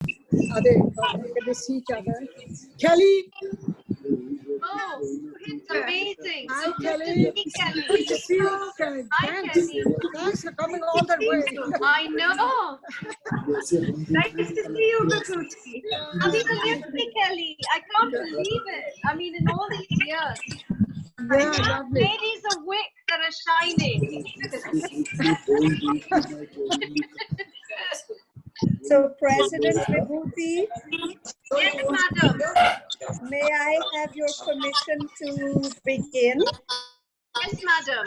Are they see each other? Kelly. Oh, it's amazing. Hi, So Kelly. good to see Kelly. Good to see you, Kelly. Hi, Thanks. Kelly. Thanks for coming all that way. I know. Nice to see you, Vibhuti. I mean, seriously, Kelly, I can't believe it. I mean, in all these years, Yeah, lovely. ladies of wick that are shining. So, President Vibhuti, Yes, madam. may I have your permission to begin? Yes, madam.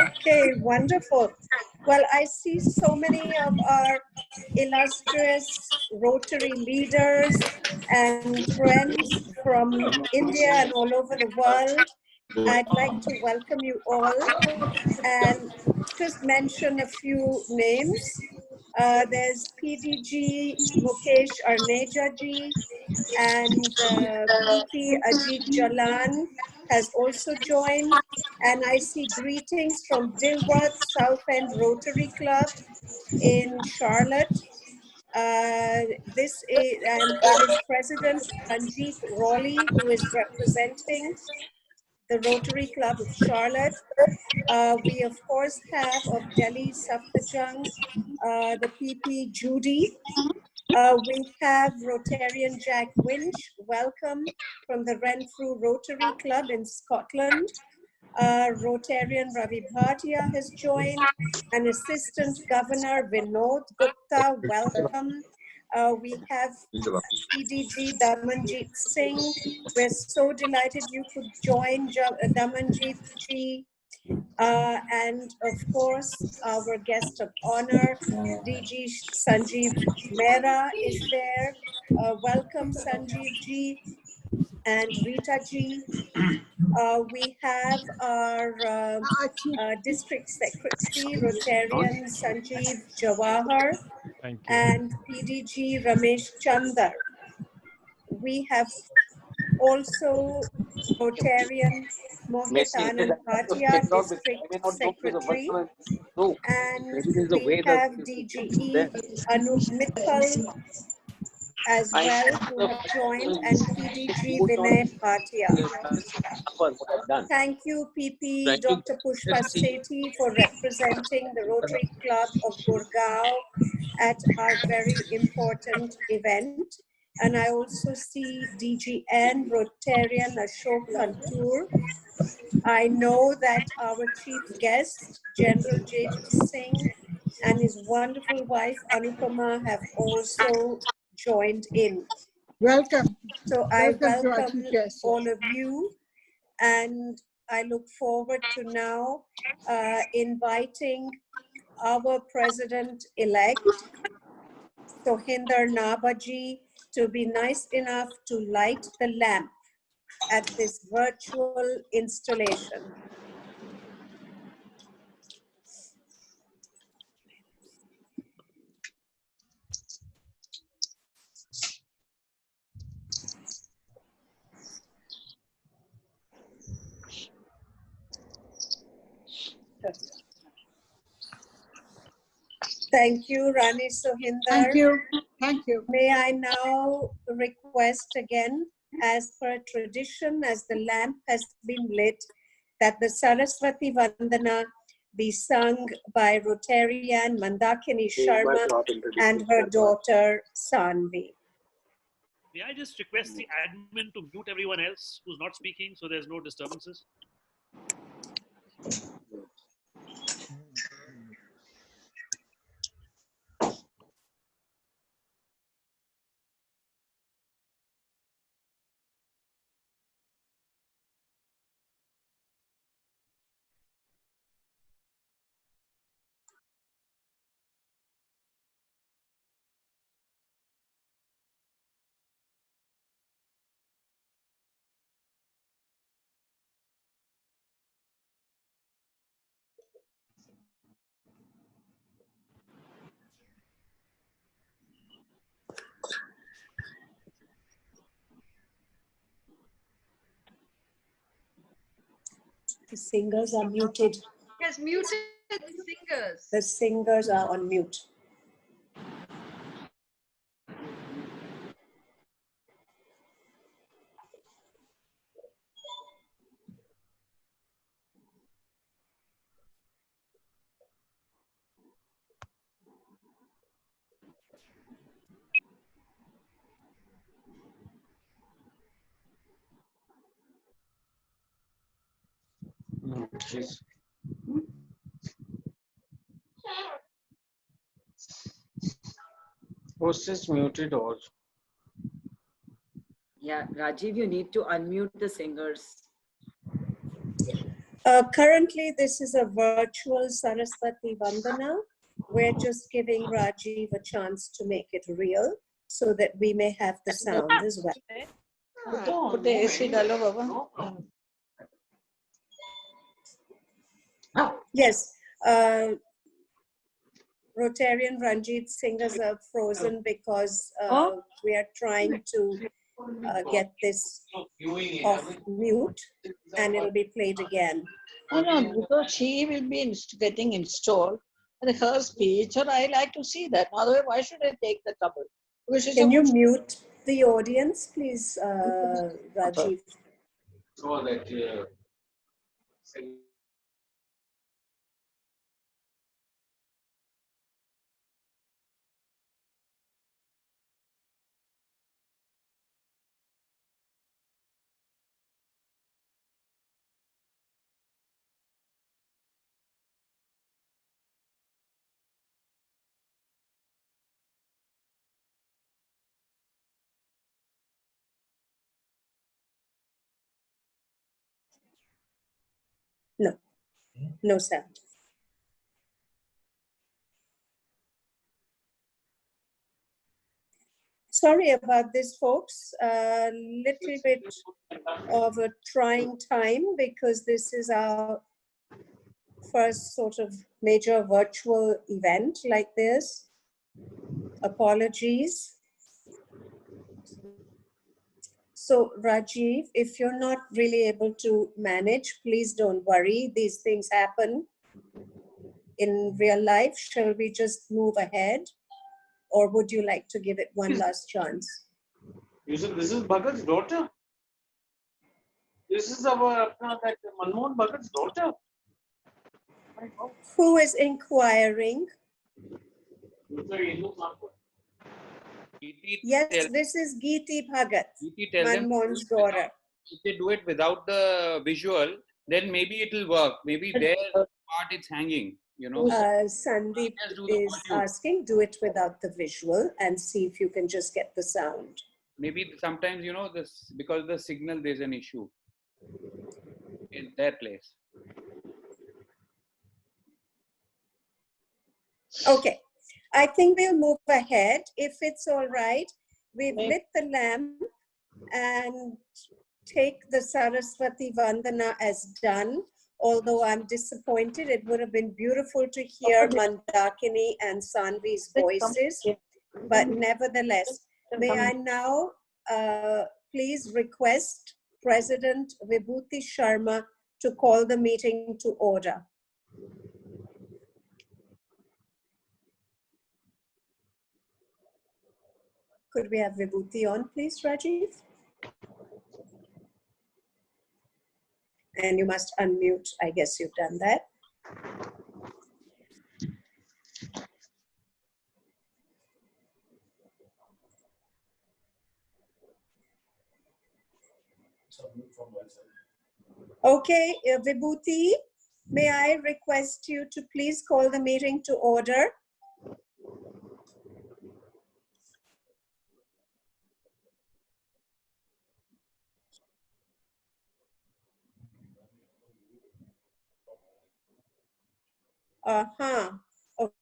Okay, wonderful. Well, I see so many of our illustrious Rotary leaders and friends from India and all over the world. I'd like to welcome you all and just mention a few names. There's PDG Mukesh Arneja ji and PP Ajit Jalan has also joined. And I see greetings from Dilworth South End Rotary Club in Charlotte. This is, and it is President Ranjit Rawley who is representing the Rotary Club of Charlotte. We of course have of Delhi Safdarjung, the PP Judy. We have Rotarian Jack Winch, welcome from the Renfrew Rotary Club in Scotland. Rotarian Ravi Bhatia has joined, and Assistant Governor Vinod Gupta, welcome. We have PDG Damanjeet Singh. We're so delighted you could join, Damanjeet ji. And of course, our guest of honor, DG Sanjeev Mehra is there. Welcome, Sanjeev ji and Rita ji. We have our district secretary, Rotarian Sanjeev Jawahar, and PDG Ramesh Chandar. We have also Rotarian Mohit Anand Bhatia, district secretary, and we have DGE Anup Mittal as well, who have joined, and PDG Vinay Bhatia. Thank you, PP Dr. Pushpa Sethi, for representing the Rotary Club of Gurgaon at our very important event. And I also see DGN Rotarian Ashok Kantur. I know that our chief guest, General J.J. Singh, and his wonderful wife, Anupama, have also joined in. Welcome. So I Welcome welcome all of you, and I look forward to now inviting our President-elect, Sohinder Nabha ji, to be nice enough to light the lamp at this virtual installation. Thank you, Rani Sohinder. Thank you. Thank you. May I now request again, as per tradition, as the lamp has been lit, that the Saraswati Vandana be sung by Rotarian Mandakini Sharma and her daughter Sanvi. May I just request the admin to mute everyone else who's not speaking so there's no disturbances? The singers are muted. Has muted the singers. The singers are on mute. She's host is muted also. Yeah, Rajiv, you need to unmute the singers. Currently, this is a virtual Saraswati Vandana. We're just giving Rajiv a chance to make it real so that we may have the sound as well. Put the AC डालो बाबा. Yes, Rotarian Ranjit singers are frozen because we are trying to get this off mute and it'll be played again. No, no, because she will be getting installed and her speech, or I like to see that. Otherwise, why should I take the trouble? Because she's Can you supposed mute the audience, please, Rajiv? So that No, no sound. Sorry about this, folks. A little bit of a trying time because this is our first sort of major virtual event like this. Apologies. So Rajiv, if you're not really able to manage, please don't worry. These things happen in real life. Shall we just move ahead? Or would you like to give it one last chance? you said this is Bhagat's daughter. This is our that Manmohan Bhagat's daughter. Who is inquiring? Yes, this is Geeti Bhagat, Tell them Manmohan's daughter. if they do it without the visual, then maybe it will work. Maybe their part is hanging, you know. Sandeep Just do the is audio. asking, do it without the visual and see if you can just get the sound. Maybe sometimes, you know, this because the signal there's an issue in their place. Okay, I think we'll move ahead. If it's all right, we've lit the lamp and take the Saraswati Vandana as done. Although I'm disappointed, it would have been beautiful to hear Mandakini and Sanvi's voices. But nevertheless, may I now please request President Vibhuti Sharma to call the meeting to order. Could we have Vibhuti on, please, Rajiv? And you must unmute. I guess you've done that. Okay, Vibhuti, may I request you to please call the meeting to order?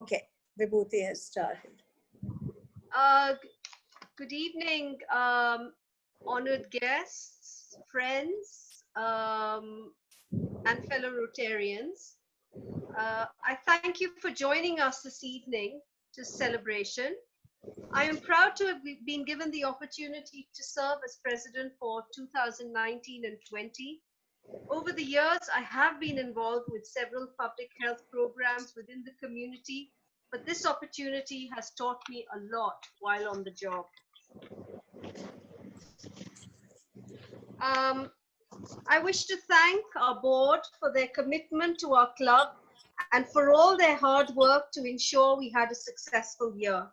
Okay, Vibhuti has started. Good evening, honored guests, friends, and fellow Rotarians. I thank you for joining us this evening to celebration. I am proud to have been given the opportunity to serve as president for 2019 and 20. Over the years, I have been involved with several public health programs within the community, but this opportunity has taught me a lot while on the job. I wish to thank our board for their commitment to our club and for all their hard work to ensure we had a successful year.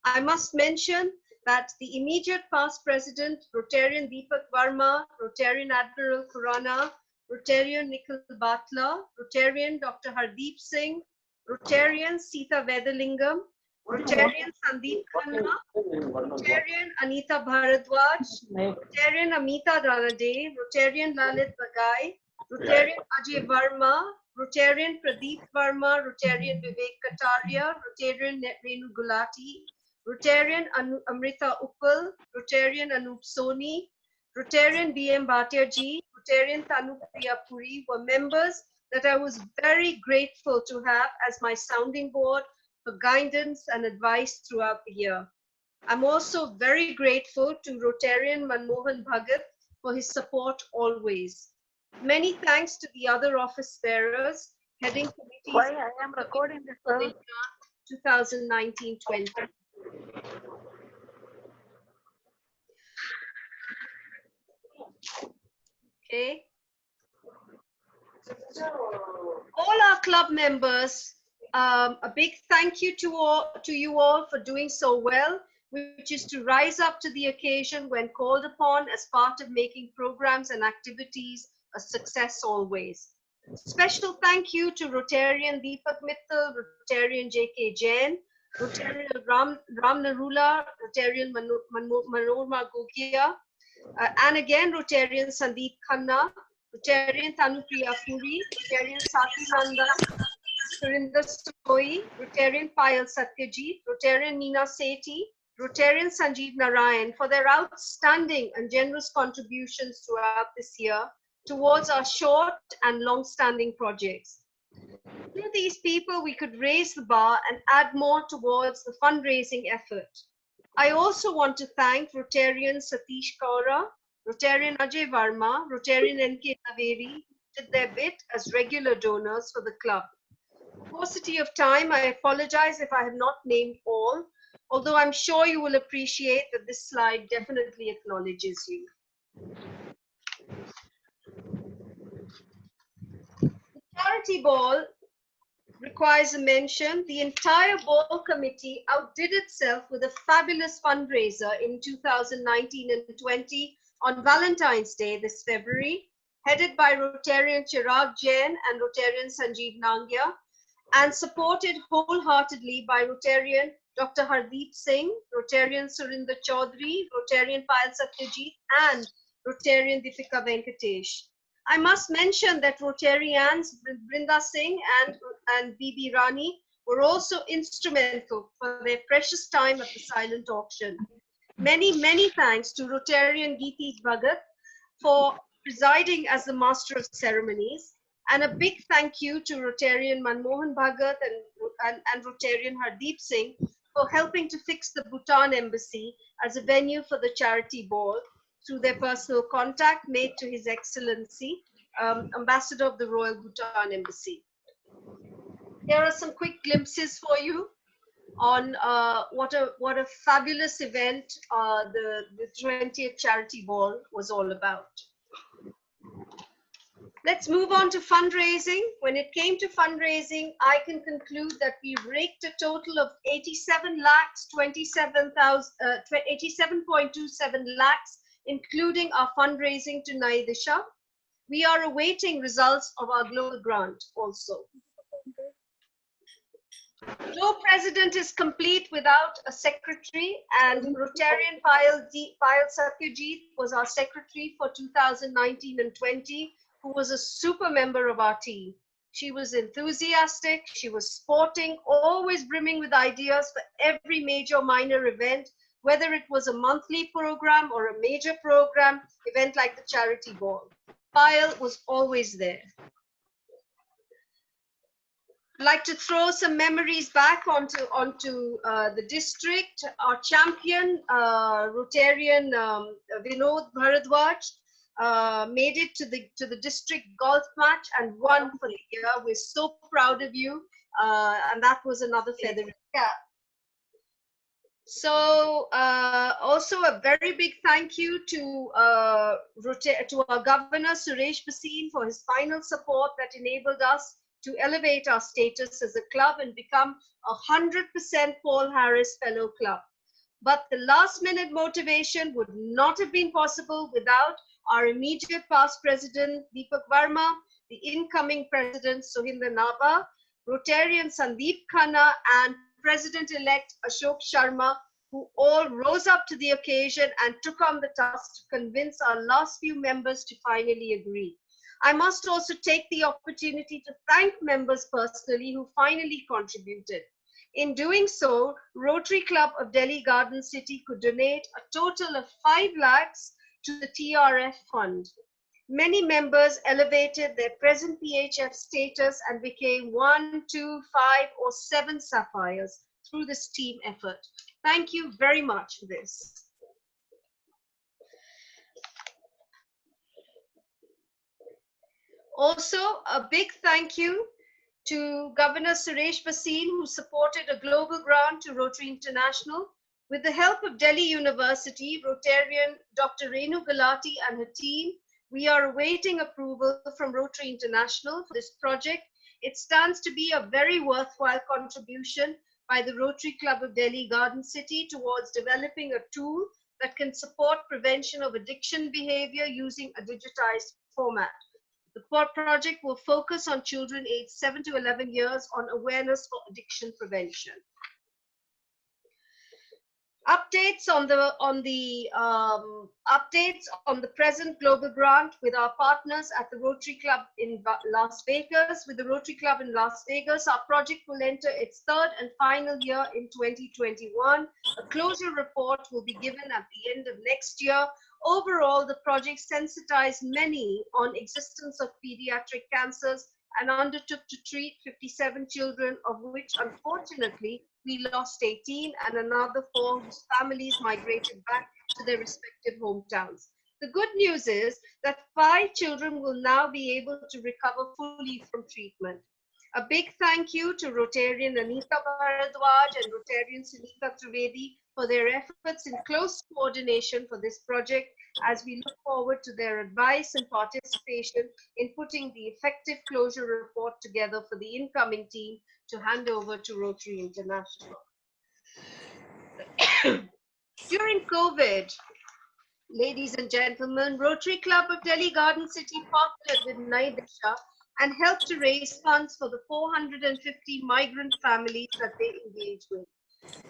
I must mention that the immediate past president, Rotarian Deepak Verma, Rotarian Admiral Khurana, Rotarian Nikhil Batla, Rotarian Dr. Hardeep Singh, Rotarian Sita Vedalingam, Rotarian Sandeep Khanna, Rotarian Anita Bharadwaj, Rotarian Amita Ranade, Rotarian Lalit Bagai, Rotarian Ajay Verma, Rotarian Pradeep Verma, Rotarian Vivek Kataria, Rotarian Renu Gulati, Rotarian Amrita Uppal, Rotarian Anup Soni, Rotarian B.M. Bhatia-ji, Rotarian Tanu Priyapuri were members that I was very grateful to have as my sounding board for guidance and advice throughout the year. I'm also very grateful to Rotarian Manmohan Bhagat for his support always. Many thanks to the other office bearers, heading committees. Why I am recording this? 2019-20. Okay. All our club members, a big thank you to you all for doing so well, which is to rise up to the occasion when called upon as part of making programs and activities a success always. Special thank you to Rotarian Deepak Mittal, Rotarian J.K. Jain, Rotarian Ram Narula, Rotarian Manorma Gogia, and again Rotarian Sandeep Khanna, Rotarian Tanupriya Puri, Rotarian Sati Nanda, Surinder Soi, Rotarian Payal Satyajit, Rotarian Meena Sethi, Rotarian Sanjeev Narayan for their outstanding and generous contributions throughout this year towards our short and long-standing projects. Through these people, we could raise the bar and add more towards the fundraising effort. I also want to thank Rotarian Satish Kaura, Rotarian Ajay Varma, Rotarian N.K. Naveri, did their bit as regular donors for the club. Paucity of time, I apologize if I have not named all, although I'm sure you will appreciate that this slide definitely acknowledges you. The charity ball requires a mention. The entire ball committee outdid itself with a fabulous fundraiser in 2019 and 20 on Valentine's Day this February, headed by Rotarian Chirag Jain and Rotarian Sanjeev Nangia, and supported wholeheartedly by Rotarian Dr. Hardeep Singh, Rotarian Surinder Chaudhary, Rotarian Payal Satyajit, and Rotarian Deepika Venkatesh. I must mention that Rotarians Brinda Singh and BB Rani were also instrumental for their precious time at the silent auction. Many thanks to Rotarian Geeti Bhagat for presiding as the master of ceremonies, and a big thank you to Rotarian Manmohan Bhagat and Rotarian Hardeep Singh for helping to fix the Bhutan Embassy as a venue for the charity ball through their personal contact made to His Excellency, Ambassador of the Royal Bhutan Embassy. Here are some quick glimpses for you on what a fabulous event the 20th charity ball was all about. Let's move on to fundraising. When it came to fundraising, I can conclude that we raked a total of 87.27 lakhs, including our fundraising to Naidisha. We are awaiting results of our global grant also. No president is complete without a secretary, and Rotarian Payal Satyajit was our secretary for 2019 and 20, who was a super member of our team. She was enthusiastic, she was sporting, always brimming with ideas for every major or minor event, whether it was a monthly program or a major program, event like the charity ball. Payal was always there. I'd like to throw some memories back onto the district. Our champion, Rotarian Vinod Bharadwaj, made it to the district golf match and won for the year. We're so proud of you, and that was another feather in the cap. So also a very big thank you to our governor Suresh Bhasin for his final support that enabled us to elevate our status as a club and become 100% Paul Harris Fellow Club. But the last minute motivation would not have been possible without our immediate past president, Deepak Verma, the incoming president, Sohinder Nabha, Rotarian Sandeep Khanna, and President-elect Ashok Sharma, who all rose up to the occasion and took on the task to convince our last few members to finally agree. I must also take the opportunity to thank members personally who finally contributed. In doing so, Rotary Club of Delhi Garden City could donate a total of 5 lakhs to the TRF fund. Many members elevated their present PHF status and became 1, 2, 5, or 7 sapphires through this team effort. Thank you very much for this. Also, a big thank you to Governor Suresh Bhasin, who supported a global grant to Rotary International. With the help of Delhi University, Rotarian Dr. Renu Galati and her team, we are awaiting approval from Rotary International for this project. It stands to be a very worthwhile contribution by the Rotary Club of Delhi Garden City towards developing a tool that can support prevention of addiction behavior using a digitized format. The project will focus on children aged 7 to 11 years on awareness for addiction prevention. Updates on the present global grant with our partners at the Rotary Club in Las Vegas. With the Rotary Club in Las Vegas, our project will enter its 3rd and final year in 2021. A closure report will be given at the end of next year. Overall, the project sensitized many on existence of pediatric cancers and undertook to treat 57 children, of which unfortunately we lost 18 and another 4 whose families migrated back to their respective hometowns. The good news is that 5 children will now be able to recover fully from treatment. A big thank you to Rotarian Anita Bharadwaj and Rotarian Sunita Trivedi for their efforts in close coordination for this project, as we look forward to their advice and participation in putting the effective closure report together for the incoming team to hand over to Rotary International. During COVID, ladies and gentlemen, Rotary Club of Delhi Garden City partnered with Naidisha and helped to raise funds for the 450 migrant families that they engaged with.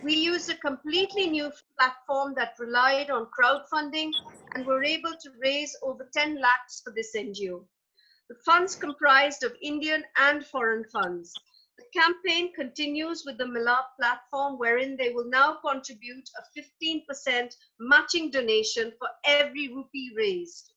We used a completely new platform that relied on crowdfunding and were able to raise over 10 lakhs for this NGO. The funds comprised of Indian and foreign funds. The campaign continues with the Milap platform, wherein they will now contribute a 15% matching donation for every rupee raised.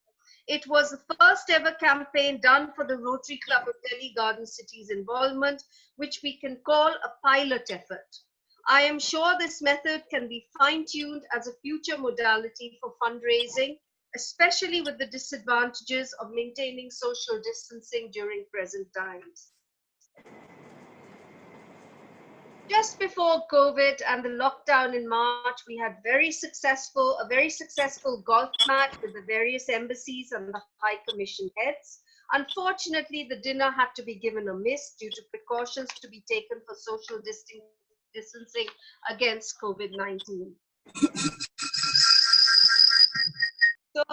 It was the first ever campaign done for the Rotary Club of Delhi Garden City's involvement, which we can call a pilot effort. I am sure this method can be fine-tuned as a future modality for fundraising, especially with the disadvantages of maintaining social distancing during present times. Just before COVID and the lockdown in March, we had a very successful golf match with the various embassies and the High Commission heads. Unfortunately, the dinner had to be given a miss due to precautions to be taken for social distancing against COVID-19. So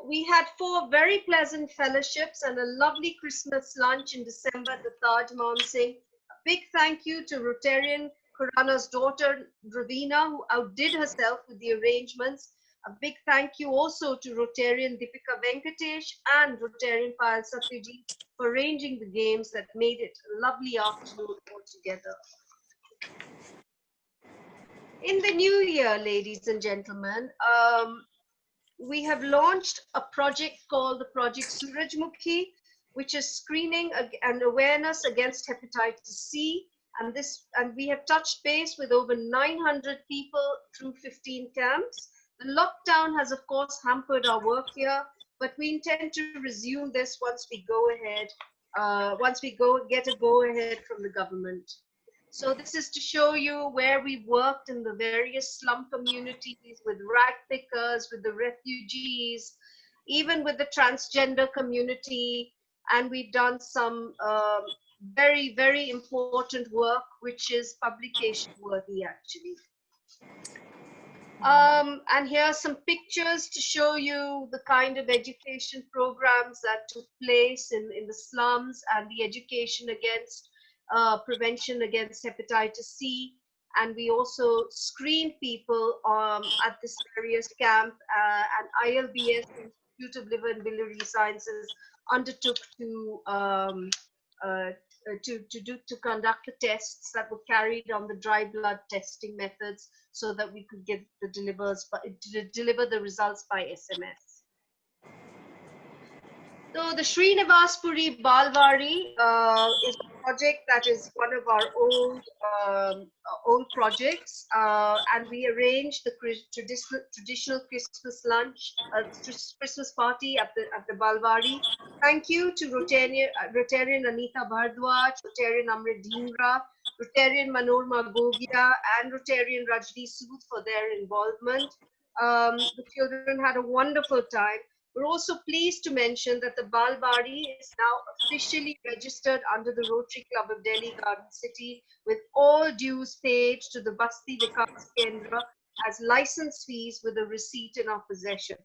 we had 4 very pleasant fellowships and a lovely Christmas lunch in December at the Taj Mansingh. Big thank you to Rotarian Khurana's daughter, Ravina, who outdid herself with the arrangements. A big thank you also to Rotarian Deepika Venkatesh and Rotarian Payal Satyajit for arranging the games that made it a lovely afternoon altogether. In the new year, ladies and gentlemen, we have launched a project called the Project Surajmukhi, which is screening and awareness against hepatitis C. And we have touched base with over 900 people through 15 camps. The lockdown has, of course, hampered our work here, but we intend to resume this once we go ahead, get a go ahead from the government. So this is to show you where we've worked in the various slum communities with rag pickers, with the refugees, even with the transgender community. And we've done some very, very important work, which is publication worthy, actually. And here are some pictures to show you the kind of education programs that took place in the slums, and the education against prevention against hepatitis C. And we also screened people at this various camp, and ILBS, Institute of Liver and Biliary Sciences, undertook to conduct the tests that were carried on the dry blood testing methods, so that we could get the deliver the results by SMS. So the Srinivaspuri Balwari is a project that is one of our old projects, and we arranged the traditional Christmas lunch, Christmas party at the Balwari. Thank you to Rotarian Anita Bhardwaj, Rotarian Amrit Dhingra, Rotarian Manorma Govia, and Rotarian Rajni Sood for their involvement. The children had a wonderful time. We're also pleased to mention that the Balwari is now officially registered under the Rotary Club of Delhi Garden City, with all dues paid to the Basti Vikas Kendra as license fees with a receipt in our possession.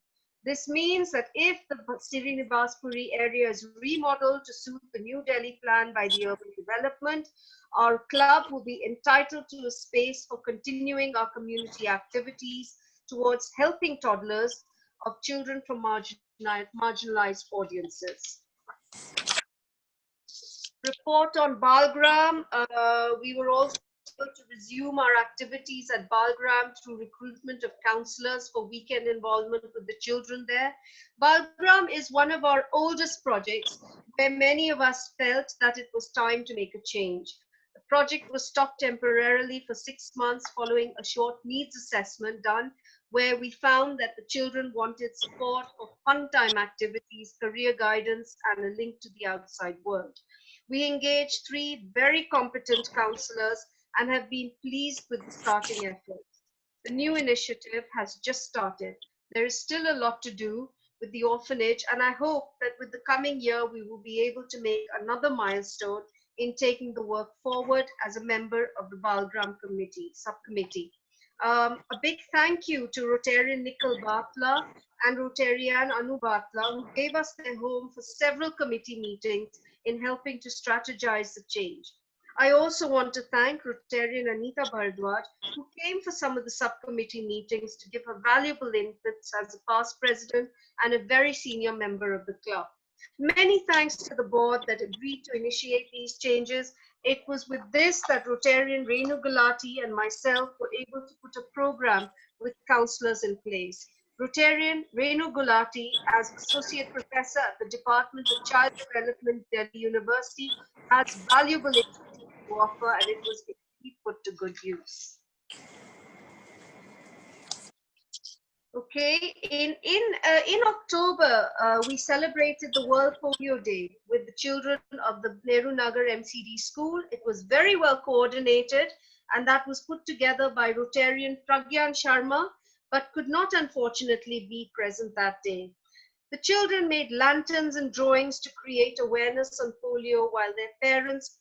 This means that if the Srinivaspuri area is remodeled to suit the New Delhi plan by the urban development, our club will be entitled to a space for continuing our community activities towards helping toddlers of children from marginalized audiences. Report on Balgram. We were also able to resume our activities at Balgram through recruitment of counselors for weekend involvement with the children there. Balgram is one of our oldest projects, where many of us felt that it was time to make a change. The project was stopped temporarily for 6 months following a short needs assessment done, where we found that the children wanted support for fun time activities, career guidance, and a link to the outside world. We engaged 3 very competent counselors and have been pleased with the starting efforts. The new initiative has just started. There is still a lot to do with the orphanage, and I hope that with the coming year, we will be able to make another milestone in taking the work forward as a member of the Balgram subcommittee. A big thank you to Rotarian Nikal Batla and Rotarian Anu Batla, who gave us their home for several committee meetings in helping to strategize the change. I also want to thank Rotarian Anita Bhardwaj, who came for some of the subcommittee meetings to give her valuable inputs as a past president and a very senior member of the club. Many thanks to the board that agreed to initiate these changes. It was with this that Rotarian Renu Gulati and myself were able to put a program with counselors in place. Rotarian Renu Gulati, as Associate Professor at the Department of Child Development, Delhi University, has valuable expertise to offer, and it was indeed put to good use. Okay, in October, we celebrated the World Polio Day with the children of the Nehru Nagar MCD school. It was very well coordinated, and that was put together by Rotarian Pragyan Sharma, but could not unfortunately be present that day. The children made lanterns and drawings to create awareness on polio, while their parents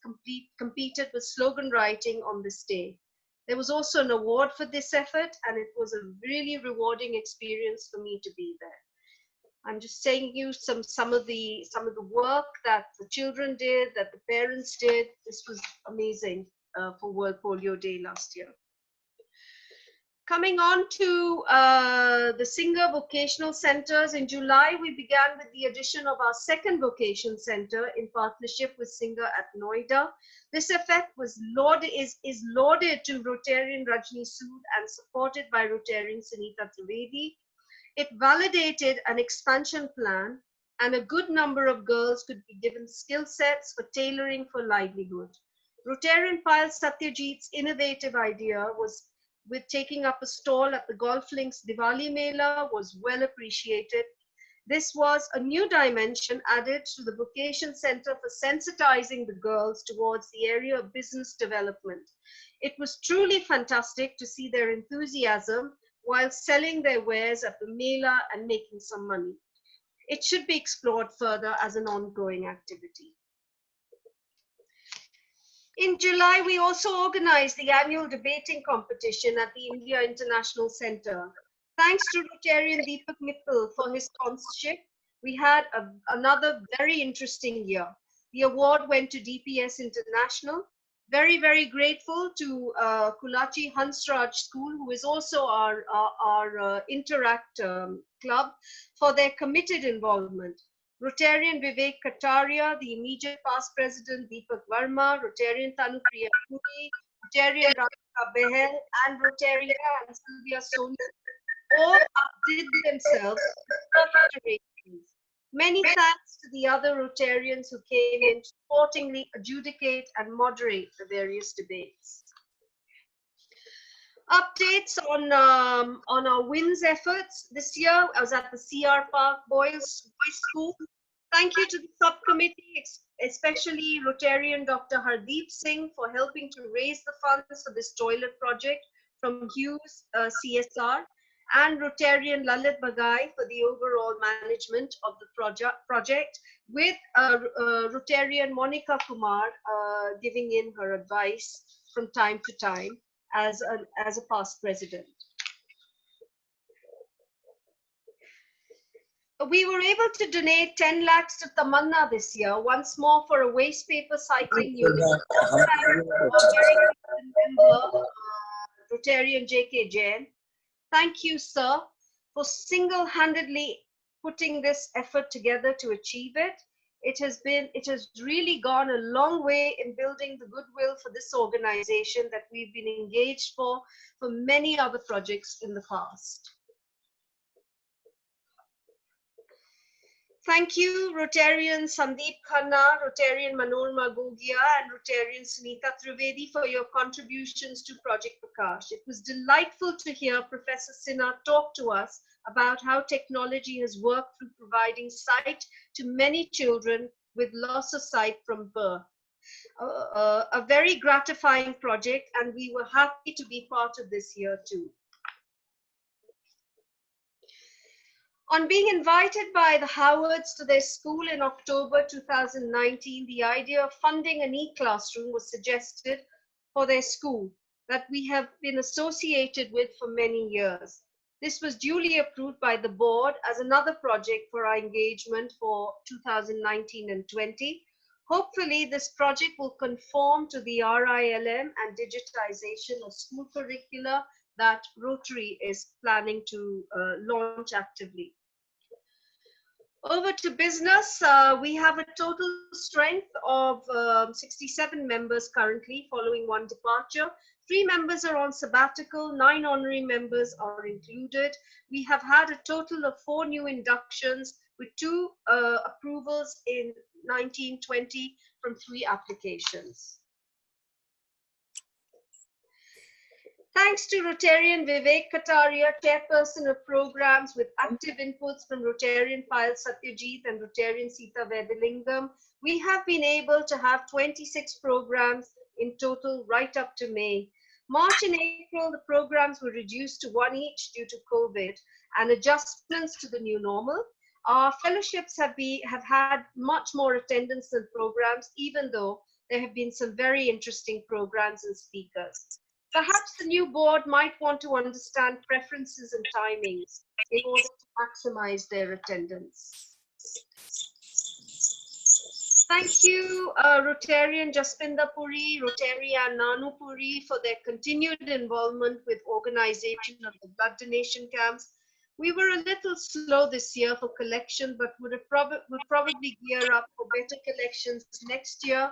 competed with slogan writing on this day. There was also an award for this effort, and it was a really rewarding experience for me to be there. I'm just saying you some of the work that the children did, that the parents did. This was amazing for World Polio Day last year. Coming on to the Singer Vocational Centers, in July, we began with the addition of our second vocation center in partnership with Singer at Noida. This effect is lauded to Rotarian Rajni Sood and supported by Rotarian Sunita Trivedi. It validated an expansion plan, and a good number of girls could be given skill sets for tailoring for livelihood. Rotarian Payal Satyajit's innovative idea was with taking up a stall at the Golf Links Diwali Mela was well appreciated. This was a new dimension added to the Vocation Center for sensitizing the girls towards the area of business development. It was truly fantastic to see their enthusiasm while selling their wares at the Mela and making some money. It should be explored further as an ongoing activity. In July, we also organized the annual debating competition at the India International Center. Thanks to Rotarian Deepak Mittal for his sponsorship, we had another very interesting year. The award went to DPS International. Very, very grateful to Kulachi Hansraj School, who is also our Interact club, for their committed involvement. Rotarian Vivek Kataria, the immediate past president Deepak Verma, Rotarian Tanupriya Puri, Rotarian Radhika Behel, and Rotaria and Sylvia Soni all outdid themselves with perfect arrangements. Many thanks to the other Rotarians who came in to sportingly adjudicate and moderate the various debates. Updates on our WINS efforts. This year, I was at the CR Park Boys School. Thank you to the subcommittee, especially Rotarian Dr. Hardeep Singh, for helping to raise the funds for this toilet project from Hughes CSR, and Rotarian Lalit Bagai for the overall management of the project, with Rotarian Monica Kumar giving in her advice from time to time as a past president. We were able to donate 10 lakhs to Tamanna this year, once more for a waste paper cycling unit. Member, Rotarian J.K. Jain. Thank you, sir, for single-handedly putting this effort together to achieve it. It has really gone a long way in building the goodwill for this organization that we've been engaged for many other projects in the past. Thank you, Rotarian Sandeep Khanna, Rotarian Manorma Gogia, and Rotarian Sunita Trivedi for your contributions to Project Prakash. It was delightful to hear Professor Sinha talk to us about how technology has worked through providing sight to many children with loss of sight from birth. A very gratifying project, and we were happy to be part of this year too. On being invited by the Howards to their school in October 2019, the idea of funding an e-classroom was suggested for their school that we have been associated with for many years. This was duly approved by the board as another project for our engagement for 2019 and 20. Hopefully, this project will conform to the RILM and digitization of school curricula that Rotary is planning to launch actively. Over to business, we have a total strength of 67 members currently, following one departure. 3 members are on sabbatical, 9 honorary members are included. We have had a total of 4 new inductions with 2 approvals in 1920 from 3 applications. Thanks to Rotarian Vivek Kataria, chairperson of programs, with active inputs from Rotarian Payal Satyajit and Rotarian Sita Vedalingam, we have been able to have 26 programs in total right up to May. March and April, the programs were reduced to 1 each due to COVID and adjustments to the new normal. Our fellowships have had much more attendance than programs, even though there have been some very interesting programs and speakers. Perhaps the new board might want to understand preferences and timings in order to maximize their attendance. Thank you, Rotarian Jaspinda Puri, Rotarian Nanu Puri, for their continued involvement with organization of the blood donation camps. We were a little slow this year for collection, but would probably gear up for better collections next year.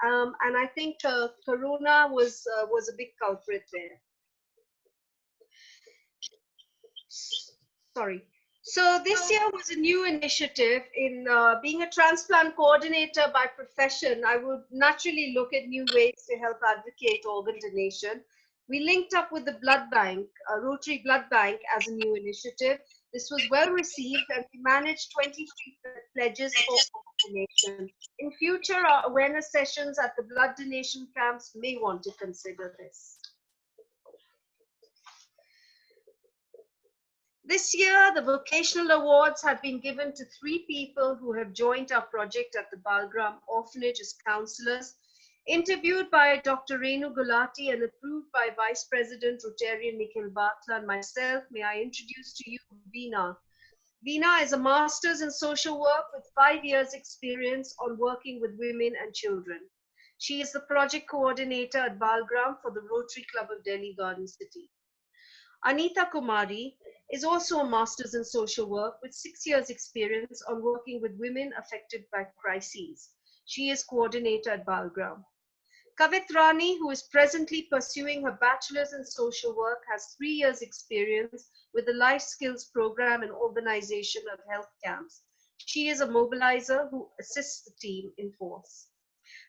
And I think Corona was a big culprit there. Sorry. So this year was a new initiative. In being a transplant coordinator by profession, I would naturally look at new ways to help advocate organ donation. We linked up with the blood bank, Rotary Blood Bank, as a new initiative. This was well received, and we managed 23 pledges for donation. In future, our awareness sessions at the blood donation camps may want to consider this. This year, the vocational awards have been given to 3 people who have joined our project at the Balgram Orphanage as counselors. Interviewed by Dr. Renu Gulati and approved by Vice President Rotarian Nikhil Batla and myself, may I introduce to you Veena. Veena is a master's in social work with 5 years experience on working with women and children. She is the project coordinator at Balgram for the Rotary Club of Delhi Garden City. Anita Kumari is also a master's in social work with 6 years experience on working with women affected by crises. She is coordinator at Balgram. Kavit Rani, who is presently pursuing her bachelor's in social work, has 3 years experience with the Life Skills Program and organization of health camps. She is a mobilizer who assists the team in force.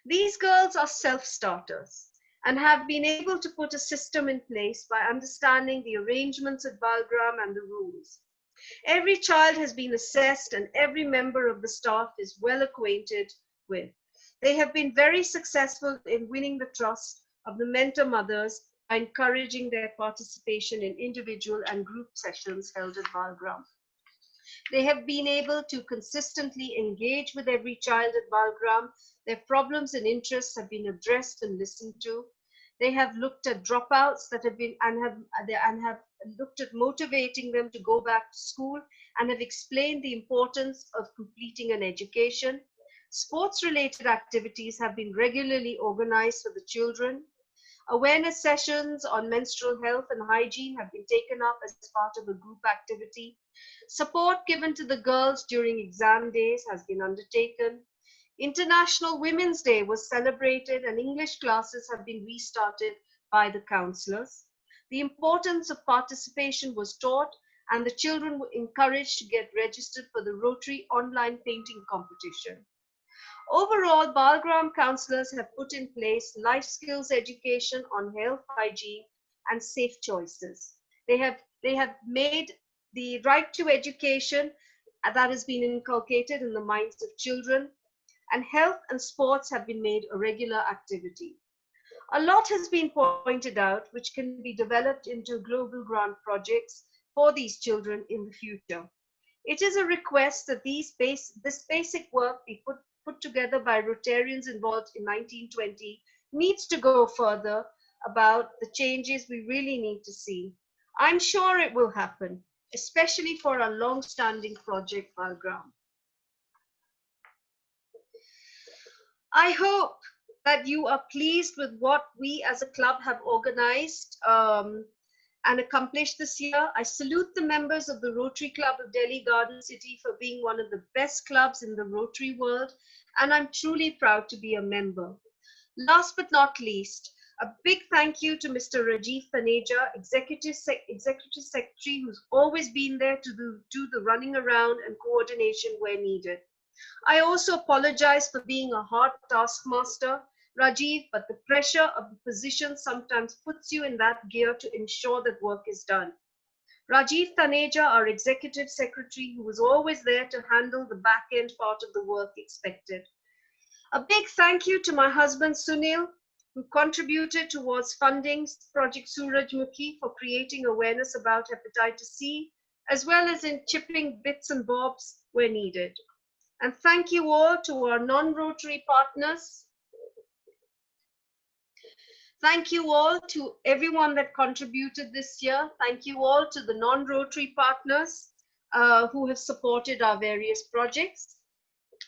These girls are self-starters and have been able to put a system in place by understanding the arrangements at Balgram and the rules. Every child has been assessed and every member of the staff is well acquainted with. They have been very successful in winning the trust of the mentor mothers by encouraging their participation in individual and group sessions held at Balgram. They have been able to consistently engage with every child at Balgram. Their problems and interests have been addressed and listened to. They have looked at dropouts that have been and have looked at motivating them to go back to school and have explained the importance of completing an education. Sports-related activities have been regularly organized for the children. Awareness sessions on menstrual health and hygiene have been taken up as part of a group activity. Support given to the girls during exam days has been undertaken. International Women's Day was celebrated and English classes have been restarted by the counselors. The importance of participation was taught and the children were encouraged to get registered for the Rotary online painting competition. Overall, Balgram counselors have put in place life skills education on health, hygiene, and safe choices. They have made the right to education that has been inculcated in the minds of children, and health and sports have been made a regular activity. A lot has been pointed out which can be developed into global grant projects for these children in the future. It is a request that this basic work be put together by Rotarians involved in 1920 needs to go further about the changes we really need to see. I'm sure it will happen, especially for our long-standing project, Balgram. I hope that you are pleased with what we as a club have organized and accomplished this year. I salute the members of the Rotary Club of Delhi Garden City for being one of the best clubs in the Rotary world, and I'm truly proud to be a member. Last but not least, a big thank you to Mr. Rajiv Taneja, Executive Secretary, who's always been there to do the running around and coordination where needed. I also apologize for being a hard taskmaster, Rajiv, but the pressure of the position sometimes puts you in that gear to ensure that work is done. Rajiv Taneja, our Executive Secretary, who was always there to handle the back-end part of the work expected. A big thank you to my husband, Sunil, who contributed towards funding Project Surajmukhi for creating awareness about hepatitis C, as well as in chipping bits and bobs where needed. And thank you all to our non-Rotary partners. Thank you all to everyone that contributed this year. Thank you all to the non-Rotary partners who have supported our various projects.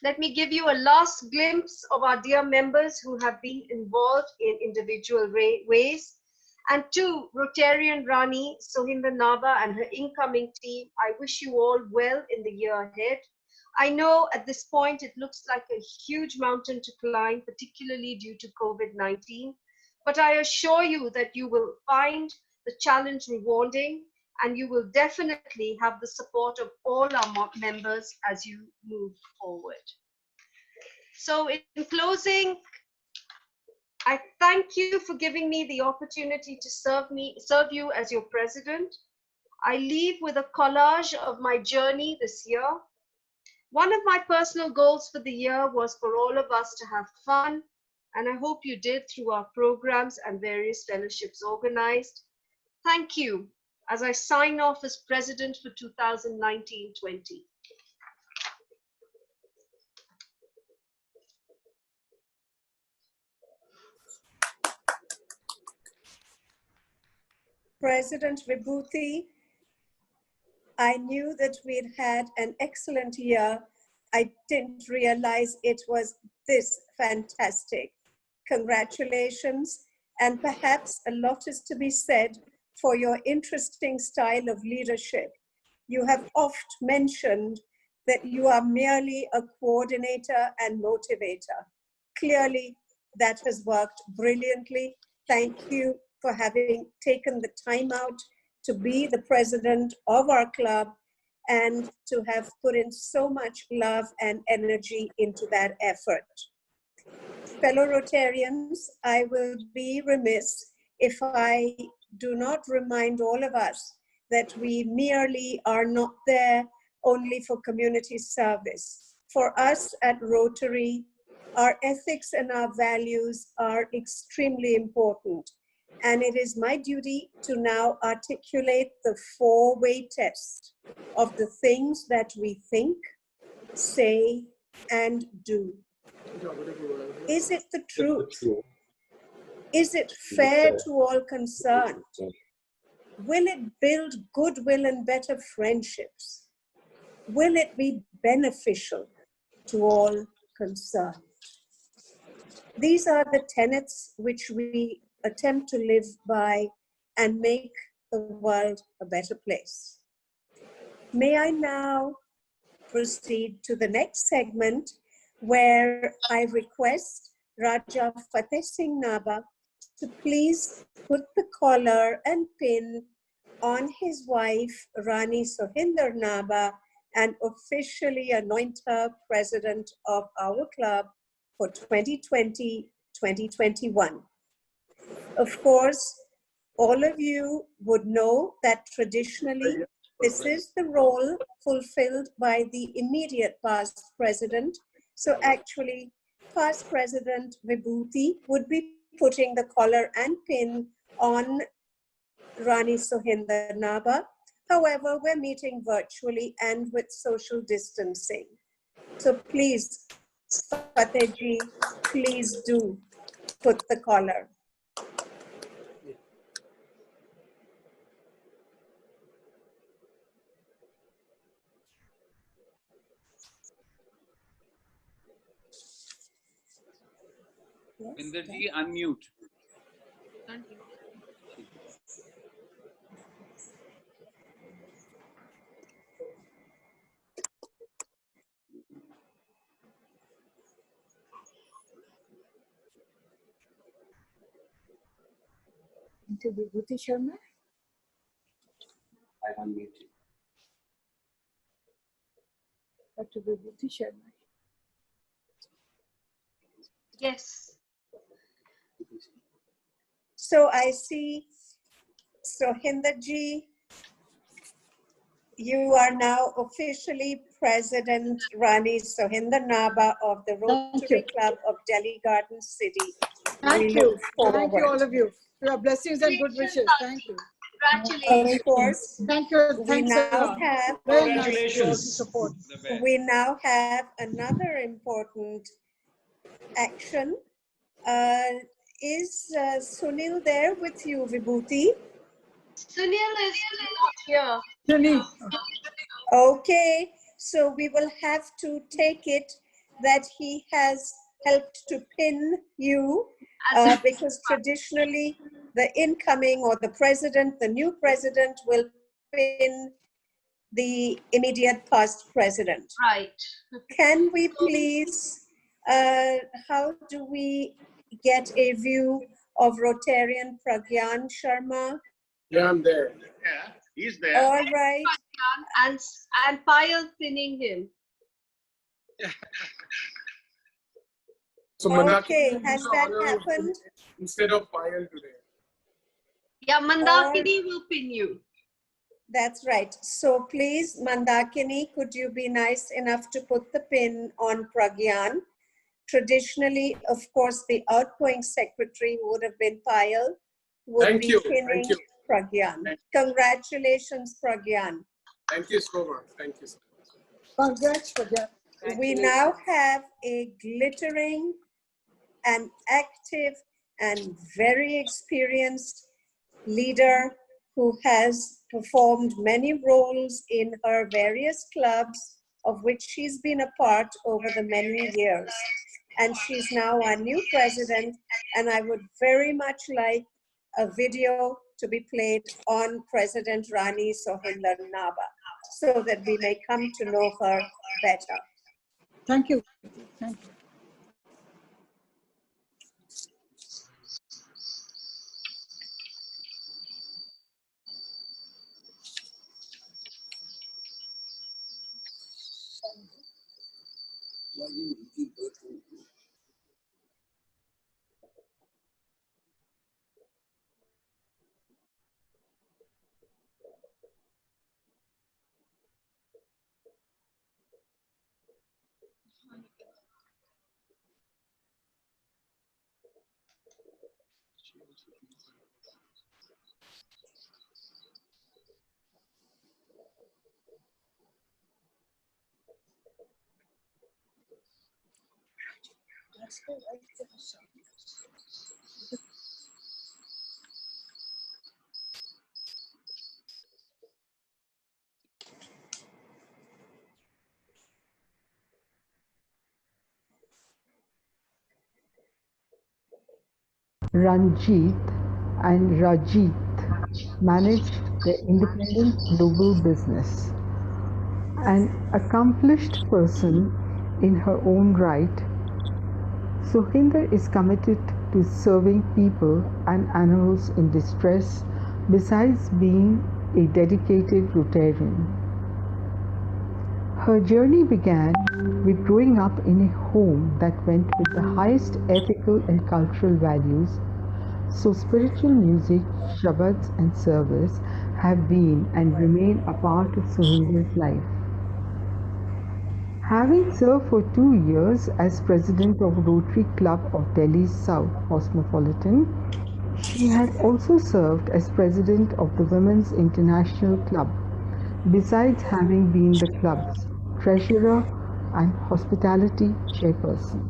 Let me give you a last glimpse of our dear members who have been involved in individual ways. And to Rotarian Rani, Sohinder, Nabha, and her incoming team, I wish you all well in the year ahead. I know at this point it looks like a huge mountain to climb, particularly due to COVID-19, but I assure you that you will find the challenge rewarding and you will definitely have the support of all our members as you move forward. So in closing, I thank you for giving me the opportunity to serve you as your president. I leave with a collage of my journey this year. One of my personal goals for the year was for all of us to have fun, and I hope you did through our programs and various fellowships organized. Thank you as I sign off as president for 2019-20. President Vibhuti, I knew that we'd had an excellent year. I didn't realize it was this fantastic. Congratulations, and perhaps a lot is to be said for your interesting style of leadership. You have oft mentioned that you are merely a coordinator and motivator. Clearly, that has worked brilliantly. Thank you for having taken the time out to be the president of our club and to have put in so much love and energy into that effort. Fellow Rotarians, I will be remiss if I do not remind all of us that we merely are not there only for community service. For us at Rotary, our ethics and our values are extremely important. And it is my duty to now articulate the four-way test of the things that we think, say, and do. Is it the truth? Is it fair to all concerned? Will it build goodwill and better friendships? Will it be beneficial to all concerned? These are the tenets which we attempt to live by and make the world a better place. May I now proceed to the next segment where I request Raja Fateh Singh Nabha to please put the collar and pin on his wife, Rani Sohinder Nabha, and officially anoint her president of our club for 2020-2021. Of course, all of you would know that traditionally, this is the role fulfilled by the immediate past president. So actually, past President Vibhuti would be putting the collar and pin on Rani Sohinder Nabha. However, we're meeting virtually and with social distancing. So please, Fatehji, please do put the collar. Sohinderji, unmute. To Vibhuti Sharma. I unmute. Dr. Vibhuti Sharma. Yes. So I see Sohinderji, you are now officially President Rani Sohinder Nabha of the Rotary Club of Delhi Garden City. Thank you. Thank you, all of you. Your blessings and good wishes. Thank you. Congratulations. Of course, Thank you. we Thanks a now lot. have Very nice of you all to Congratulations. support. we now have another important action. Is Sunil there with you, Vibhuti? Sunil is not here. Sunil. Okay, so we will have to take it that he has helped to pin you because traditionally the incoming or the president, the new president will pin the immediate past president. Right. Can we please, how do we get a view of Rotarian Pragyan Sharma? Yeah, I'm there. Yeah, he's there. All right. And Payal pinning him. So Okay, has that happened? instead of Payal today. Yeah, Mandakini will pin you. That's right. So please, Mandakini, could you be nice enough to put the pin on Pragyan? Traditionally, of course, the outgoing secretary would have been Payal, would be pinning Pragyan. Congratulations, Pragyan. Thank you so much. Thank you so much. Congrats for that. We now have a glittering and active and very experienced leader who has performed many roles in her various clubs, of which she's been a part over the many years. And she's now our new president, and I would very much like a video to be played on President Rani Sohinder Nabha, so that we may come to know her better. Thank you. Thank you. Ranjit and Rajit manage their independent global business. An accomplished person in her own right, Sohinder is committed to serving people and animals in distress besides being a dedicated Rotarian. Her journey began with growing up in a home that went with the highest ethical and cultural values, so spiritual music, shabads and service have been and remain a part of Sohinder's life. Having served for 2 years as president of Rotary Club of Delhi's South Cosmopolitan, she had also served as president of the Women's International Club, besides having been the club's treasurer and hospitality chairperson.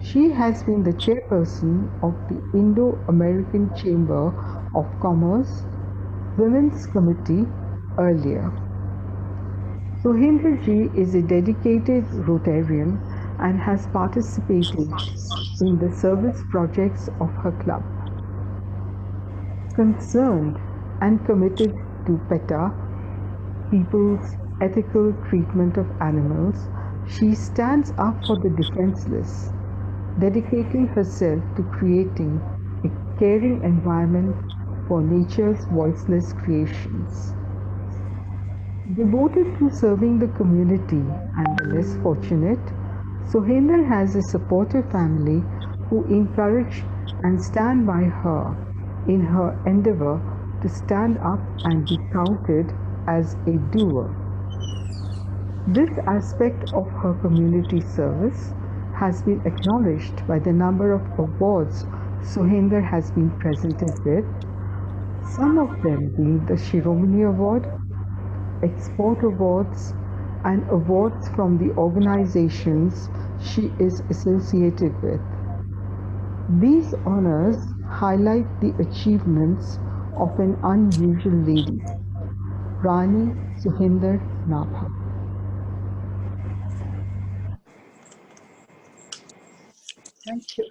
She has been the chairperson of the Indo-American Chamber of Commerce Women's Committee earlier. Sohinder ji is a dedicated Rotarian and has participated in the service projects of her club. Concerned and committed to PETA, people's ethical treatment of animals, she stands up for the defenseless, dedicating herself to creating a caring environment for nature's voiceless creations. Devoted to serving the community and the less fortunate, Sohinder has a supportive family who encourage and stand by her in her endeavor to stand up and be counted as a doer. This aspect of her community service has been acknowledged by the number of awards Sohinder has been presented with, some of them being the Shiromani Award, Export Awards, and awards from the organizations she is associated with. These honors highlight the achievements of an unusual lady, Rani Sohinder Nabha. Thank you.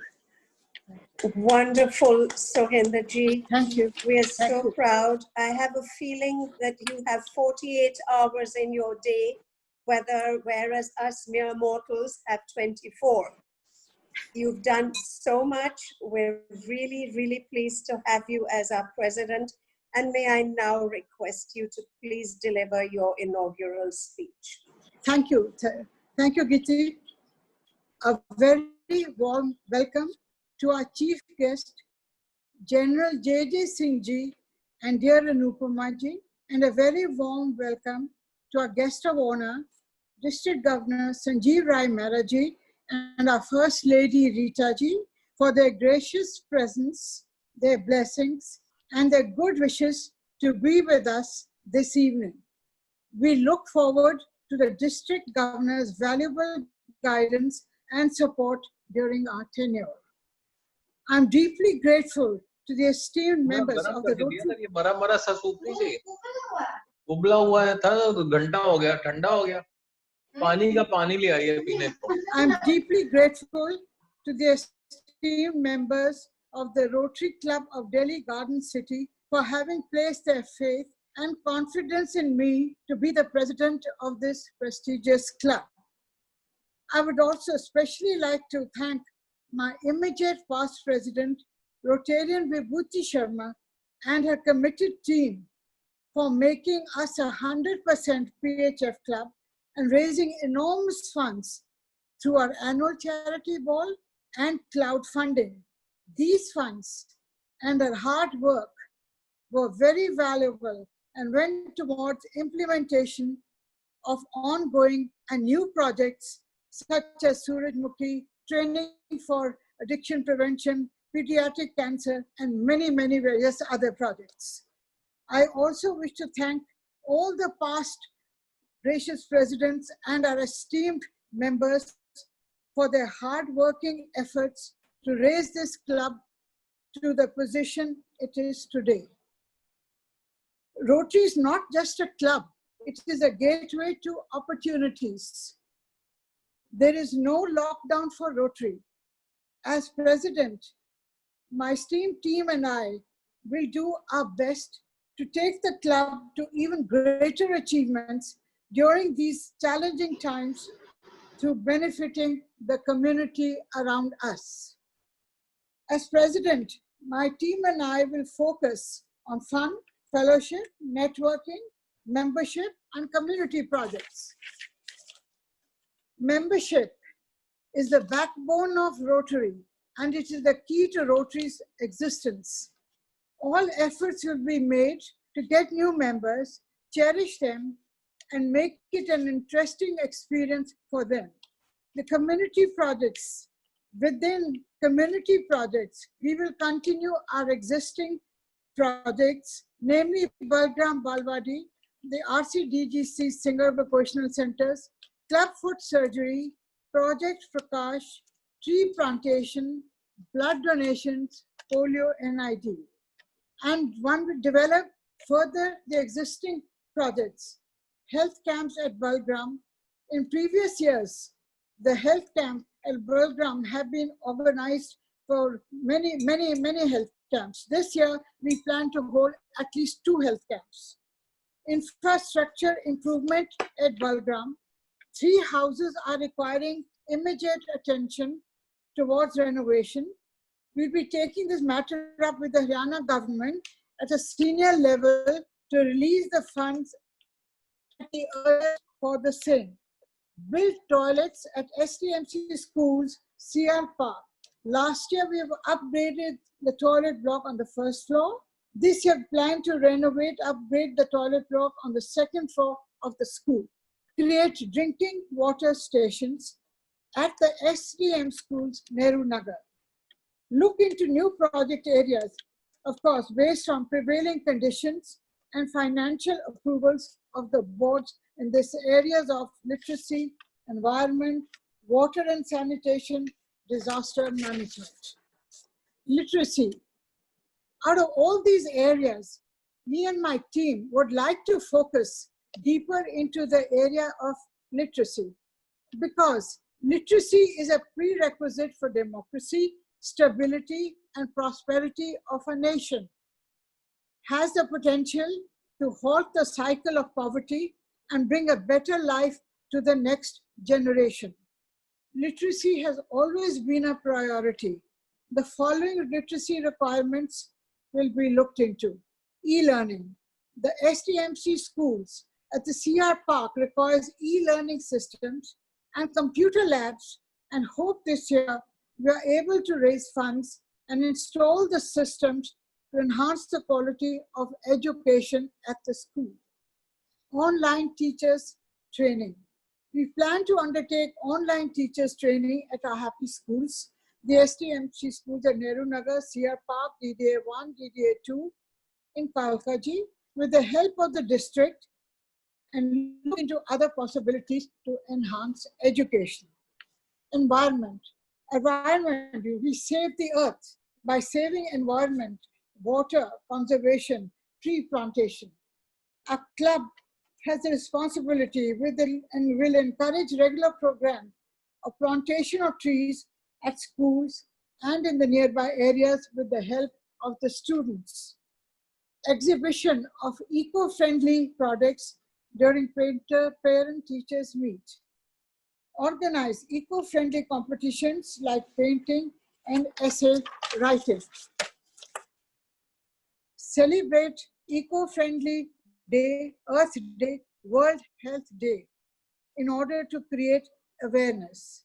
Wonderful, Sohinder ji. Thank you. We are Thank so you. proud. I have a feeling that you have 48 hours in your day, whereas us mere mortals have 24. You've done so much. We're really, really pleased to have you as our president. And may I now request you to please deliver your inaugural speech. Thank you. Thank you, Giti. A very warm welcome to our chief guest, General J.J. Singh ji and dear Anupama ji, and a very warm welcome to our guest of honor, District Governor Sanjeev Rai Mehra ji and our First Lady Rita ji for their gracious presence, their blessings, and their good wishes to be with us this evening. We look forward to the District Governor's valuable guidance and support during our tenure. I'm deeply grateful to the esteemed members of the Rotary. ये मरा मरा सा soup नहीं चाहिए, उबला हुआ है था तो घंटा हो गया, ठंडा हो गया, पानी का पानी ले आइए पीने को. I'm deeply grateful to the esteemed members of the Rotary Club of Delhi Garden City for having placed their faith and confidence in me to be the president of this prestigious club. I would also especially like to thank my immediate past president, Rotarian Vibhuti Sharma, and her committed team for making us a 100% PHF club and raising enormous funds through our annual charity ball and crowdfunding. These funds and their hard work were very valuable and went towards implementation of ongoing and new projects such as Surajmukhi, training for addiction prevention, pediatric cancer, and many, many various other projects. I also wish to thank all the past gracious presidents and our esteemed members for their hard-working efforts to raise this club to the position it is today. Rotary is not just a club, it is a gateway to opportunities. There is no lockdown for Rotary. As president, my esteemed team and I will do our best to take the club to even greater achievements during these challenging times through benefiting the community around us. As president, my team and I will focus on fun, fellowship, networking, membership, and community projects. Membership is the backbone of Rotary, and it is the key to Rotary's existence. All efforts will be made to get new members, cherish them, and make it an interesting experience for them. The community projects, within community projects, we will continue our existing projects, namely Balgram Balwadi, the RCDGC Singer Vocational Centers, Club Foot Surgery, Project Prakash, Tree Plantation, Blood Donations, Polio NID. And one will develop further the existing projects. Health camps at Balgram. In previous years, the health camp at Balgram have been organized for many health camps. This year, we plan to hold at least 2 health camps. Infrastructure improvement at Balgram. 3 houses are requiring immediate attention towards renovation. We'll be taking this matter up with the Haryana government at a senior level to release the funds for the same. Build toilets at STMC schools, CR Park. Last year, we have upgraded the toilet block on the 1st floor. This year, plan to upgrade the toilet block on the 2nd floor of the school. Create drinking water stations at the SDM schools, Nehru Nagar. Look into new project areas, of course, based on prevailing conditions and financial approvals of the boards in these areas of literacy, environment, water and sanitation, disaster management. Literacy. Out of all these areas, me and my team would like to focus deeper into the area of literacy, because literacy is a prerequisite for democracy, stability, and prosperity of a nation. Has the potential to halt the cycle of poverty and bring a better life to the next generation. Literacy has always been a priority. The following literacy requirements will be looked into. E-learning. The STMC schools at the CR Park requires e-learning systems and computer labs, and hope this year we are able to raise funds and install the systems to enhance the quality of education at the school. Online teachers training. We plan to undertake online teachers training at our happy schools, the STMC schools at Nehru Nagar, CR Park, DDA 1, DDA 2 in Kalkaji, with the help of the district, and look into other possibilities to enhance education. Environment. We save the earth. By saving environment, water conservation, tree plantation. Our club has a responsibility and will encourage regular programs of plantation of trees at schools and in the nearby areas with the help of the students. Exhibition of eco-friendly products during parent-teachers meet. Organize eco-friendly competitions like painting and essay writing. Celebrate eco-friendly day, Earth Day, World Health Day, in order to create awareness.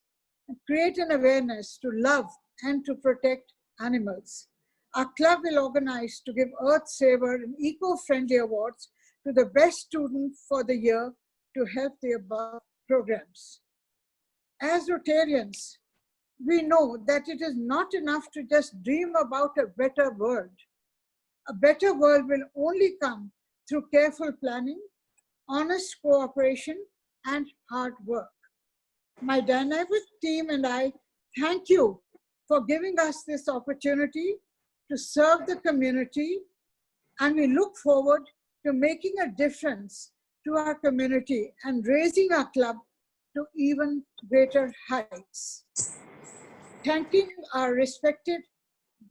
Create an awareness to love and to protect animals. Our club will organize to give Earth Saver and eco-friendly awards to the best student for the year to help the above programs. As Rotarians, we know that it is not enough to just dream about a better world. A better world will only come through careful planning, honest cooperation, and hard work. My dynamic team and I thank you for giving us this opportunity to serve the community, and we look forward to making a difference to our community and raising our club to even greater heights. Thanking our respected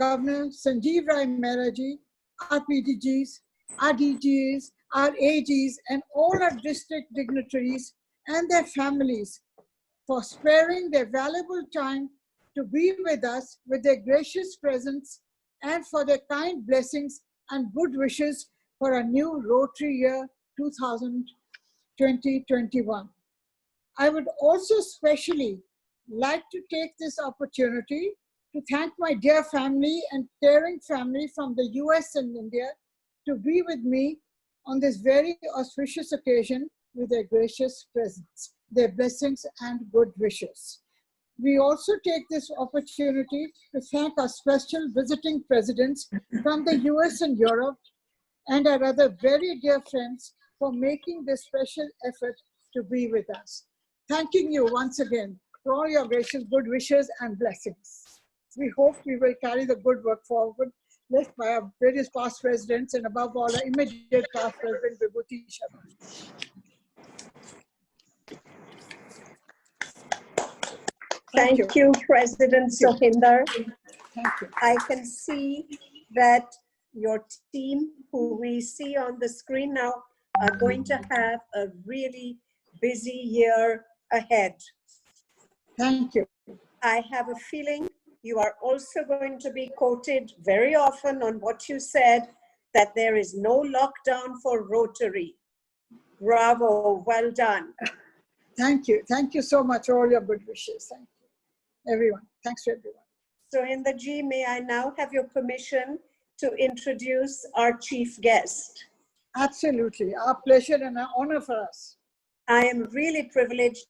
Governor Sanjeev Rai Mehraji, our PDGs, our DGs, our AGs, and all our district dignitaries and their families for sparing their valuable time to be with us with their gracious presence and for their kind blessings and good wishes for a new Rotary year 2020-21. I would also especially like to take this opportunity to thank my dear family and caring family from the US and India to be with me on this very auspicious occasion with their gracious presence, their blessings and good wishes. We also take this opportunity to thank our special visiting presidents from the US and Europe and our other very dear friends for making this special effort to be with us. Thanking you once again for all your gracious good wishes and blessings. We hope we will carry the good work forward led by our various past presidents and above all our immediate past president, Vibhuti Sharma. Thank you, President Sohinder. Thank you. I can see that your team, who we see on the screen now, are going to have a really busy year ahead. Thank you. I have a feeling you are also going to be quoted very often on what you said, that there is no lockdown for Rotary. Bravo, well done. Thank you. Thank you so much for all your good wishes. Thank you, everyone. Thanks to everyone. Sohinder ji, may I now have your permission to introduce our chief guest? Absolutely. Our pleasure and our honor for us. I am really privileged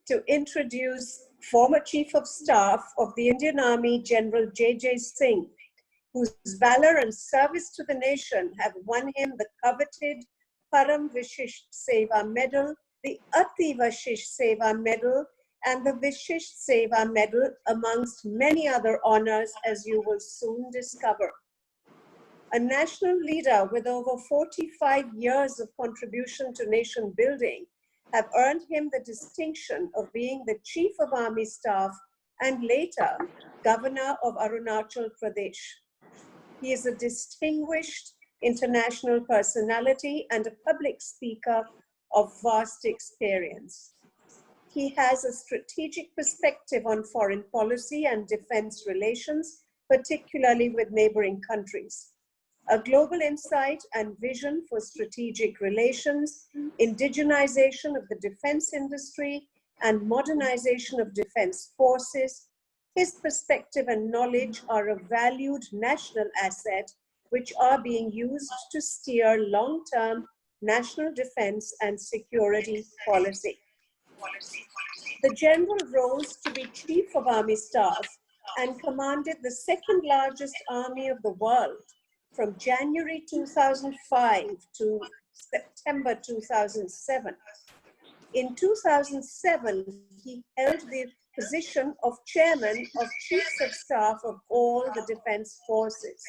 to introduce former Chief of Staff of the Indian Army, General J.J. Singh, whose valor and service to the nation have won him the coveted Param Vishisht Seva Medal, the Ati Vishisht Seva Medal, and the Vishisht Seva Medal, amongst many other honors, as you will soon discover. A national leader with over 45 years of contribution to nation building have earned him the distinction of being the Chief of Army Staff and later Governor of Arunachal Pradesh. He is a distinguished international personality and a public speaker of vast experience. He has a strategic perspective on foreign policy and defense relations, particularly with neighboring countries. A global insight and vision for strategic relations, indigenization of the defense industry, and modernization of defense forces. His perspective and knowledge are a valued national asset, which are being used to steer long-term national defense and security policy. The general rose to be Chief of Army Staff and commanded the second largest army of the world from January 2005 to September 2007. In 2007, he held the position of Chairman of Chiefs of Staff of all the Defense Forces.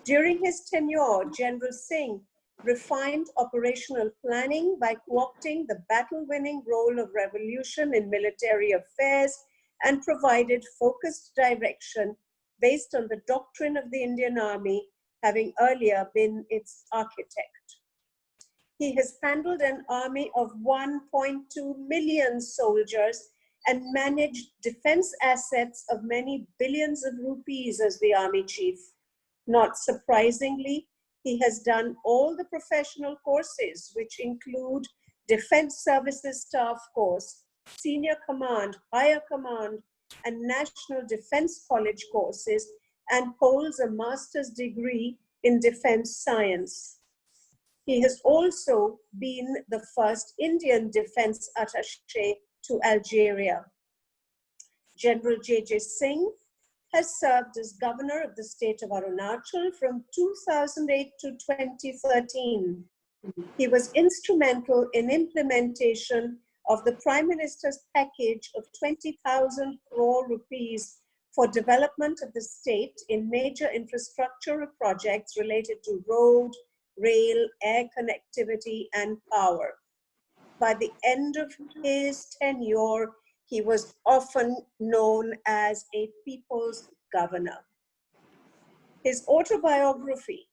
During his tenure, General Singh refined operational planning by co-opting the battle-winning role of revolution in military affairs and provided focused direction based on the doctrine of the Indian Army, having earlier been its architect. He has handled an army of 1.2 million soldiers and managed defense assets of many billions of rupees as the army chief. Not surprisingly, he has done all the professional courses, which include Defense Services Staff Course, Senior Command, Higher Command, and National Defense College courses, and holds a master's degree in defense science. He has also been the first Indian defense attaché to Algeria. General J.J. Singh has served as governor of the state of Arunachal from 2008 to 2013. He was instrumental in implementation of the Prime Minister's package of 20,000 crore rupees for development of the state in major infrastructure projects related to road, rail, air connectivity, and power. By the end of his tenure, he was often known as a people's governor. His autobiography,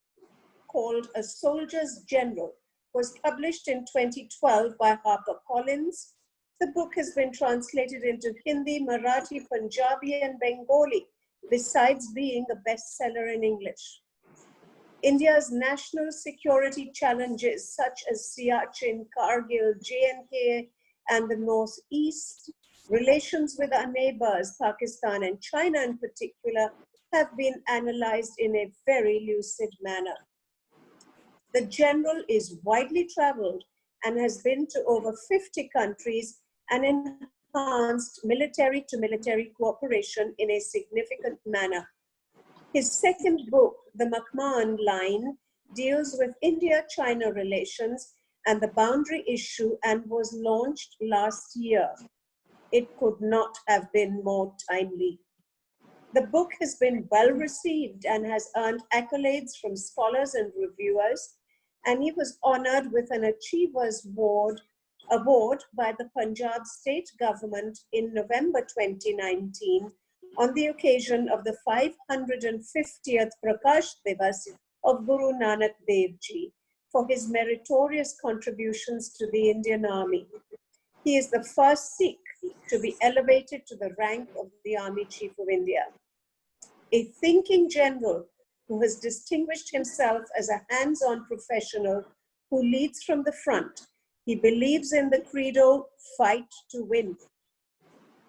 called A Soldier's General, was published in 2012 by HarperCollins. The book has been translated into Hindi, Marathi, Punjabi, and Bengali, besides being a bestseller in English. India's national security challenges such as Siachen, Kargil, J&K, and the Northeast, relations with our neighbors, Pakistan and China in particular, have been analyzed in a very lucid manner. The general is widely traveled and has been to over 50 countries and enhanced military-to-military cooperation in a significant manner. His second book, The McMahon Line, deals with India-China relations and the boundary issue and was launched last year. It could not have been more timely. The book has been well received and has earned accolades from scholars and reviewers, and he was honored with an Achievers Award by the Punjab state government in November 2019 on the occasion of the 550th Prakash Divas of Guru Nanak Dev Ji for his meritorious contributions to the Indian Army. He is the first Sikh to be elevated to the rank of the Army Chief of India. A thinking general who has distinguished himself as a hands-on professional who leads from the front. He believes in the credo, fight to win.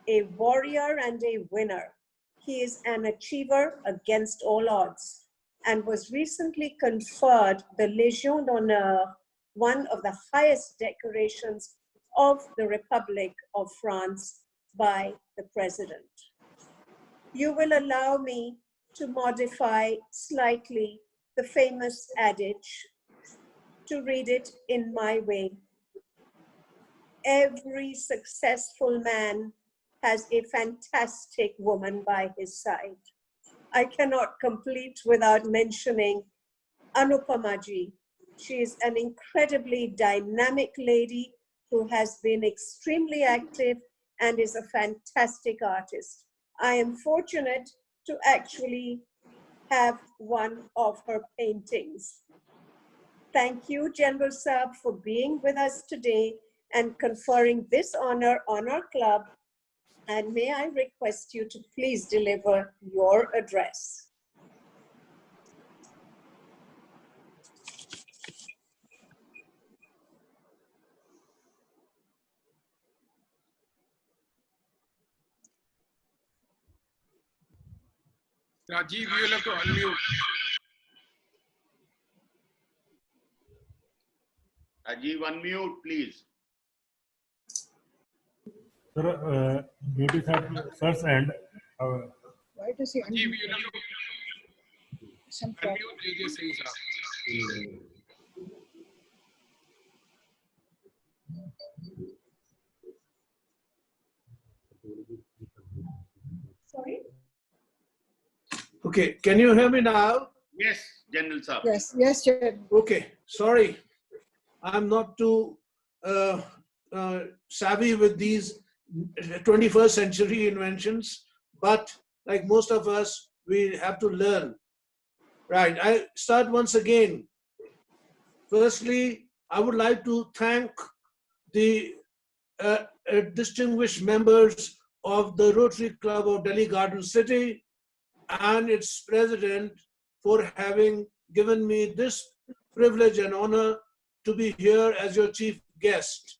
A warrior and a winner. He is an achiever against all odds and was recently conferred the Légion d'honneur, one of the highest decorations of the Republic of France, by the President. You will allow me to modify slightly the famous adage, to read it in my way. Every successful man has a fantastic woman by his side. I cannot complete without mentioning Anupamaji. She is an incredibly dynamic lady who has been extremely active and is a fantastic artist. I am fortunate to actually have one of her paintings. Thank you, General Saab, for being with us today and conferring this honor on our club. And may I request you to please deliver your address. Rajiv, you will have to unmute. Rajiv, unmute, please. Sir, it is at first end. Why does he Rajiv, you will have to unmute JJ Singh sir. Sorry? Okay, can you hear me now? Yes, General Saab. Yes, yes, Chair. Okay, sorry. I'm not too savvy with these 21st century inventions, but like most of us, we have to learn. Right, I start once again. Firstly, I would like to thank the distinguished members of the Rotary Club of Delhi Garden City and its president for having given me this privilege and honor to be here as your chief guest.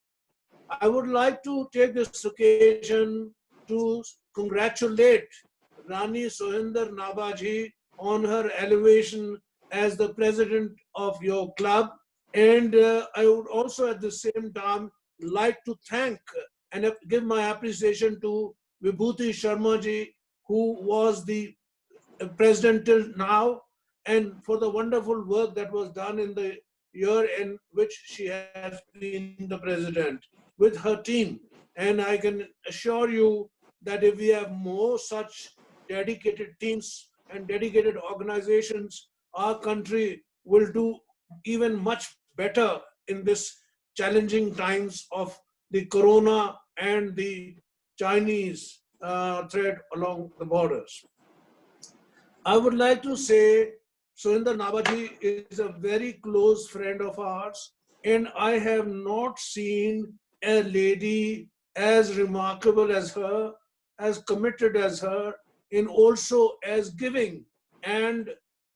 I would like to take this occasion to congratulate Rani Sohinder Nabha ji on her elevation as the president of your club. And I would also at the same time like to thank and give my appreciation to Vibhuti Sharma ji, who was the president till now, and for the wonderful work that was done in the year in which she has been the president with her team. And I can assure you that if we have more such dedicated teams and dedicated organizations, our country will do even much better in this challenging times of the corona and the Chinese threat along the borders. I would like to say Sohinder Nabaji is a very close friend of ours, and I have not seen a lady as remarkable as her, as committed as her, and also as giving and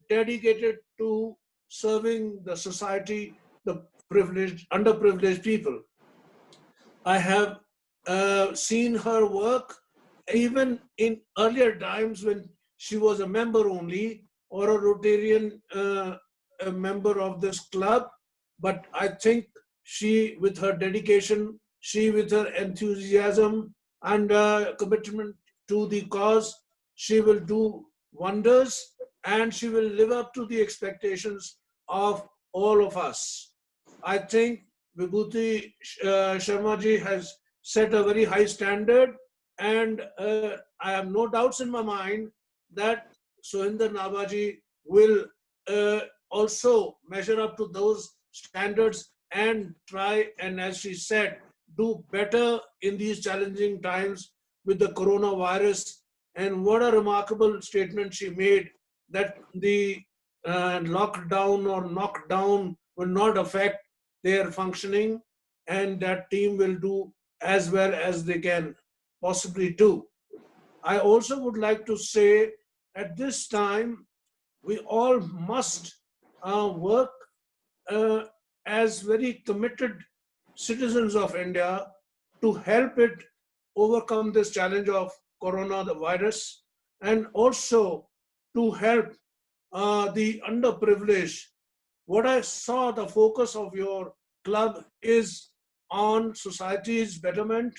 dedicated to serving the society, the privileged, underprivileged people. I have seen her work even in earlier times when she was a member only or a Rotarian a member of this club. But I think she, with her dedication, she with her enthusiasm and commitment to the cause, she will do wonders and she will live up to the expectations of all of us. I think Vibhuti Sharma ji has set a very high standard, and I have no doubts in my mind that Sohinder Nabaji will also measure up to those standards and try, and as she said, do better in these challenging times with the coronavirus. And what a remarkable statement she made, that the lockdown or knockdown will not affect their functioning, and that team will do as well as they can possibly do. I also would like to say at this time, we all must work as very committed citizens of India to help it overcome this challenge of coronavirus, and also to help the underprivileged. What I saw, the focus of your club is on society's betterment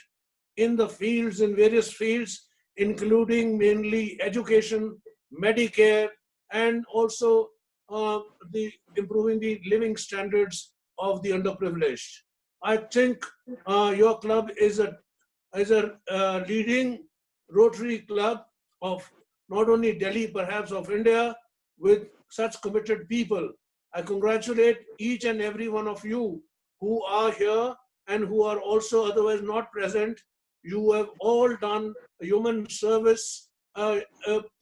in the fields, in various fields, including mainly education, Medicare, and also the improving the living standards of the underprivileged. I think your club is a leading Rotary club of not only Delhi, perhaps of India, with such committed people. I congratulate each and every one of you who are here and who are also otherwise not present. You have all done a human service, a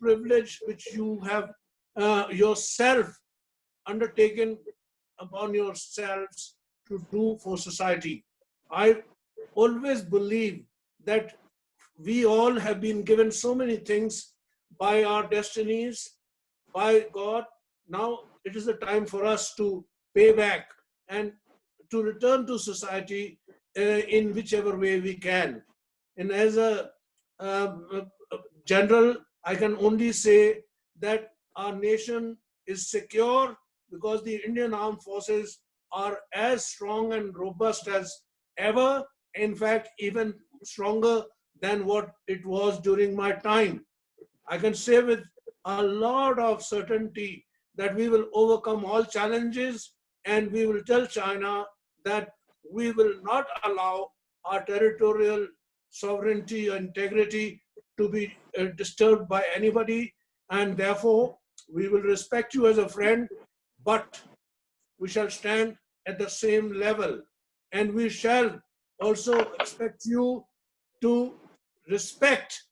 privilege which you have yourself undertaken upon yourselves to do for society. I always believe that we all have been given so many things by our destinies, by God. Now it is the time for us to pay back and to return to society in whichever way we can. And as a general, I can only say that our nation is secure because the Indian Armed Forces are as strong and robust as ever. In fact, even stronger than what it was during my time. I can say with a lot of certainty that we will overcome all challenges, and we will tell China that we will not allow our territorial sovereignty or integrity to be disturbed by anybody, and therefore we will respect you as a friend, but we shall stand at the same level, and we shall also expect you to respect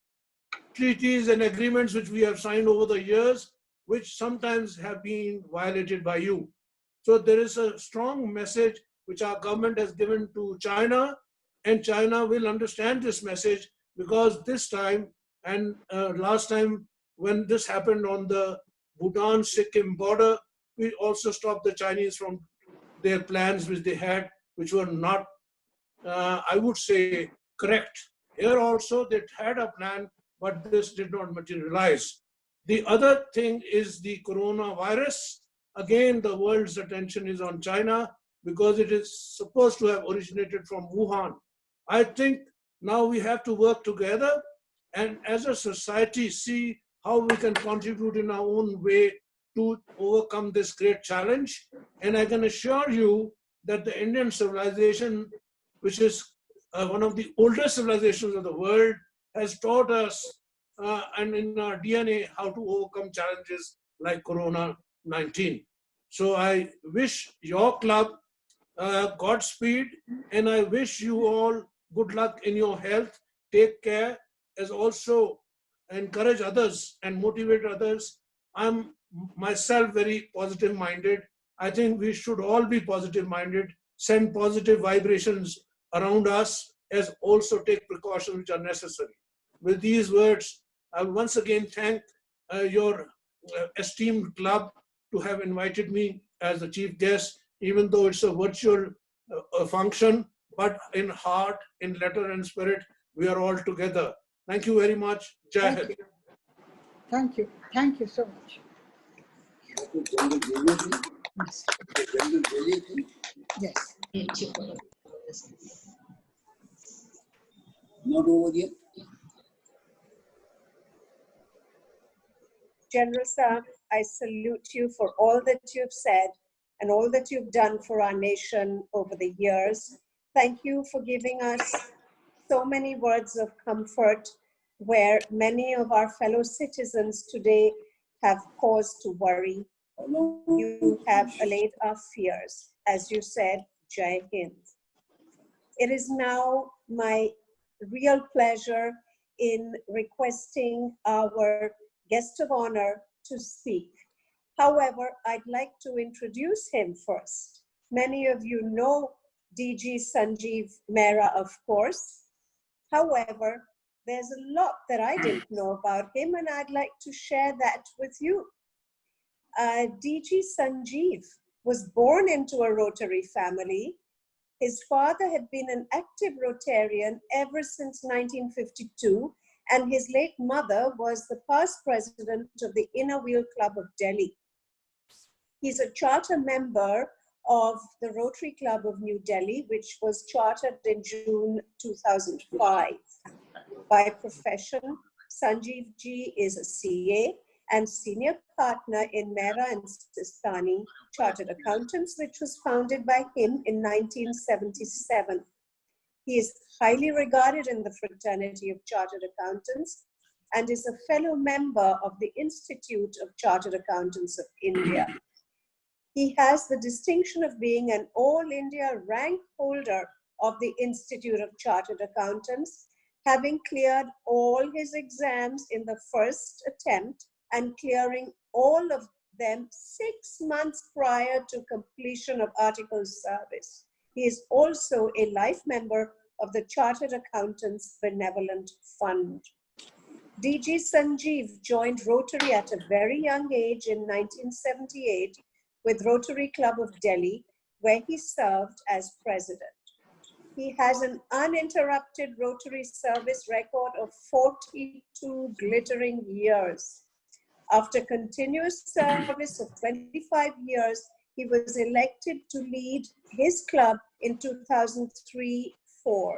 treaties and agreements which we have signed over the years, which sometimes have been violated by you. So there is a strong message which our government has given to China, and China will understand this message, because this time and last time when this happened on the Bhutan-Sikkim border, we also stopped the Chinese from their plans which they had, which were not, I would say, correct. Here also they had a plan, but this did not materialize. The other thing is the coronavirus. Again, the world's attention is on China because it is supposed to have originated from Wuhan. I think now we have to work together and as a society see how we can contribute in our own way to overcome this great challenge. And I can assure you that the Indian civilization, which is one of the oldest civilizations of the world, has taught us and in our DNA how to overcome challenges like Corona-19. So I wish your club Godspeed, and I wish you all good luck in your health. Take care, as also encourage others and motivate others. I'm myself very positive minded. I think we should all be positive minded, send positive vibrations around us, as also take precautions which are necessary. With these words, I will once again thank your esteemed club to have invited me as the chief guest, even though it's a virtual function, but in heart, in letter and spirit, we are all together. Thank you very much. Jai Hind. Thank you. Thank you so much. Yes. Not over yet. General Sir, I salute you for all that you've said and all that you've done for our nation over the years. Thank you for giving us so many words of comfort where many of our fellow citizens today have cause to worry. You have allayed our fears. As you said, Jai Hind. It is now my real pleasure in requesting our guest of honor to speak. However, I'd like to introduce him first. Many of you know DG Sanjeev Mehra, of course. However, there's a lot that I didn't know about him, and I'd like to share that with you. DG Sanjeev was born into a Rotary family. His father had been an active Rotarian ever since 1952, and his late mother was the past president of the Inner Wheel Club of Delhi. He's a charter member of the Rotary Club of New Delhi, which was chartered in June 2005. By profession, Sanjeev Ji is a CA and senior partner in Mehra and Sistani Chartered Accountants, which was founded by him in 1977. He is highly regarded in the fraternity of Chartered Accountants and is a fellow member of the Institute of Chartered Accountants of India. He has the distinction of being an All India rank holder of the Institute of Chartered Accountants, having cleared all his exams in the first attempt and clearing all of them 6 months prior to completion of article service. He is also a life member of the Chartered Accountants Benevolent Fund. DG Sanjeev joined Rotary at a very young age in 1978 with Rotary Club of Delhi, where he served as president. He has an uninterrupted Rotary service record of 42 glittering years. After continuous service of 25 years, he was elected to lead his club in 2003-04. For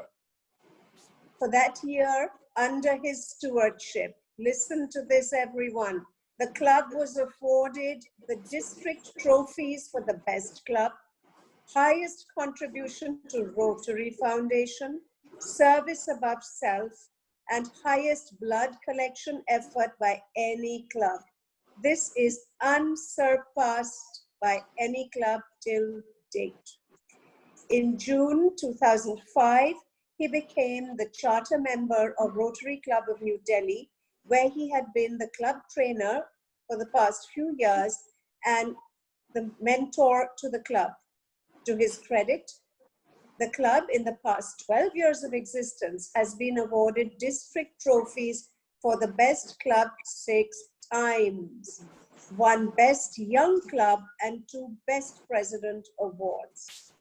that year, under his stewardship, listen to this everyone, the club was afforded the district trophies for the best club, highest contribution to Rotary Foundation, service above self, and highest blood collection effort by any club. This is unsurpassed by any club till date. In June 2005, he became the charter member of Rotary Club of New Delhi, where he had been the club trainer for the past few years and the mentor to the club. To his credit, the club in the past 12 years of existence has been awarded district trophies for the best club 6 times, won best young club and 2 best president awards.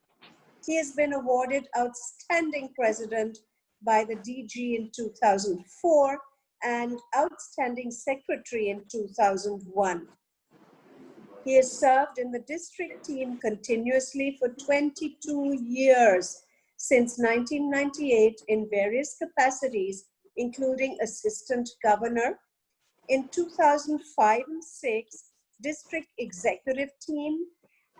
He has been awarded outstanding president by the DG in 2004 and outstanding secretary in 2001. He has served in the district team continuously for 22 years, since 1998 in various capacities, including assistant governor. In 2005 and 6, district executive team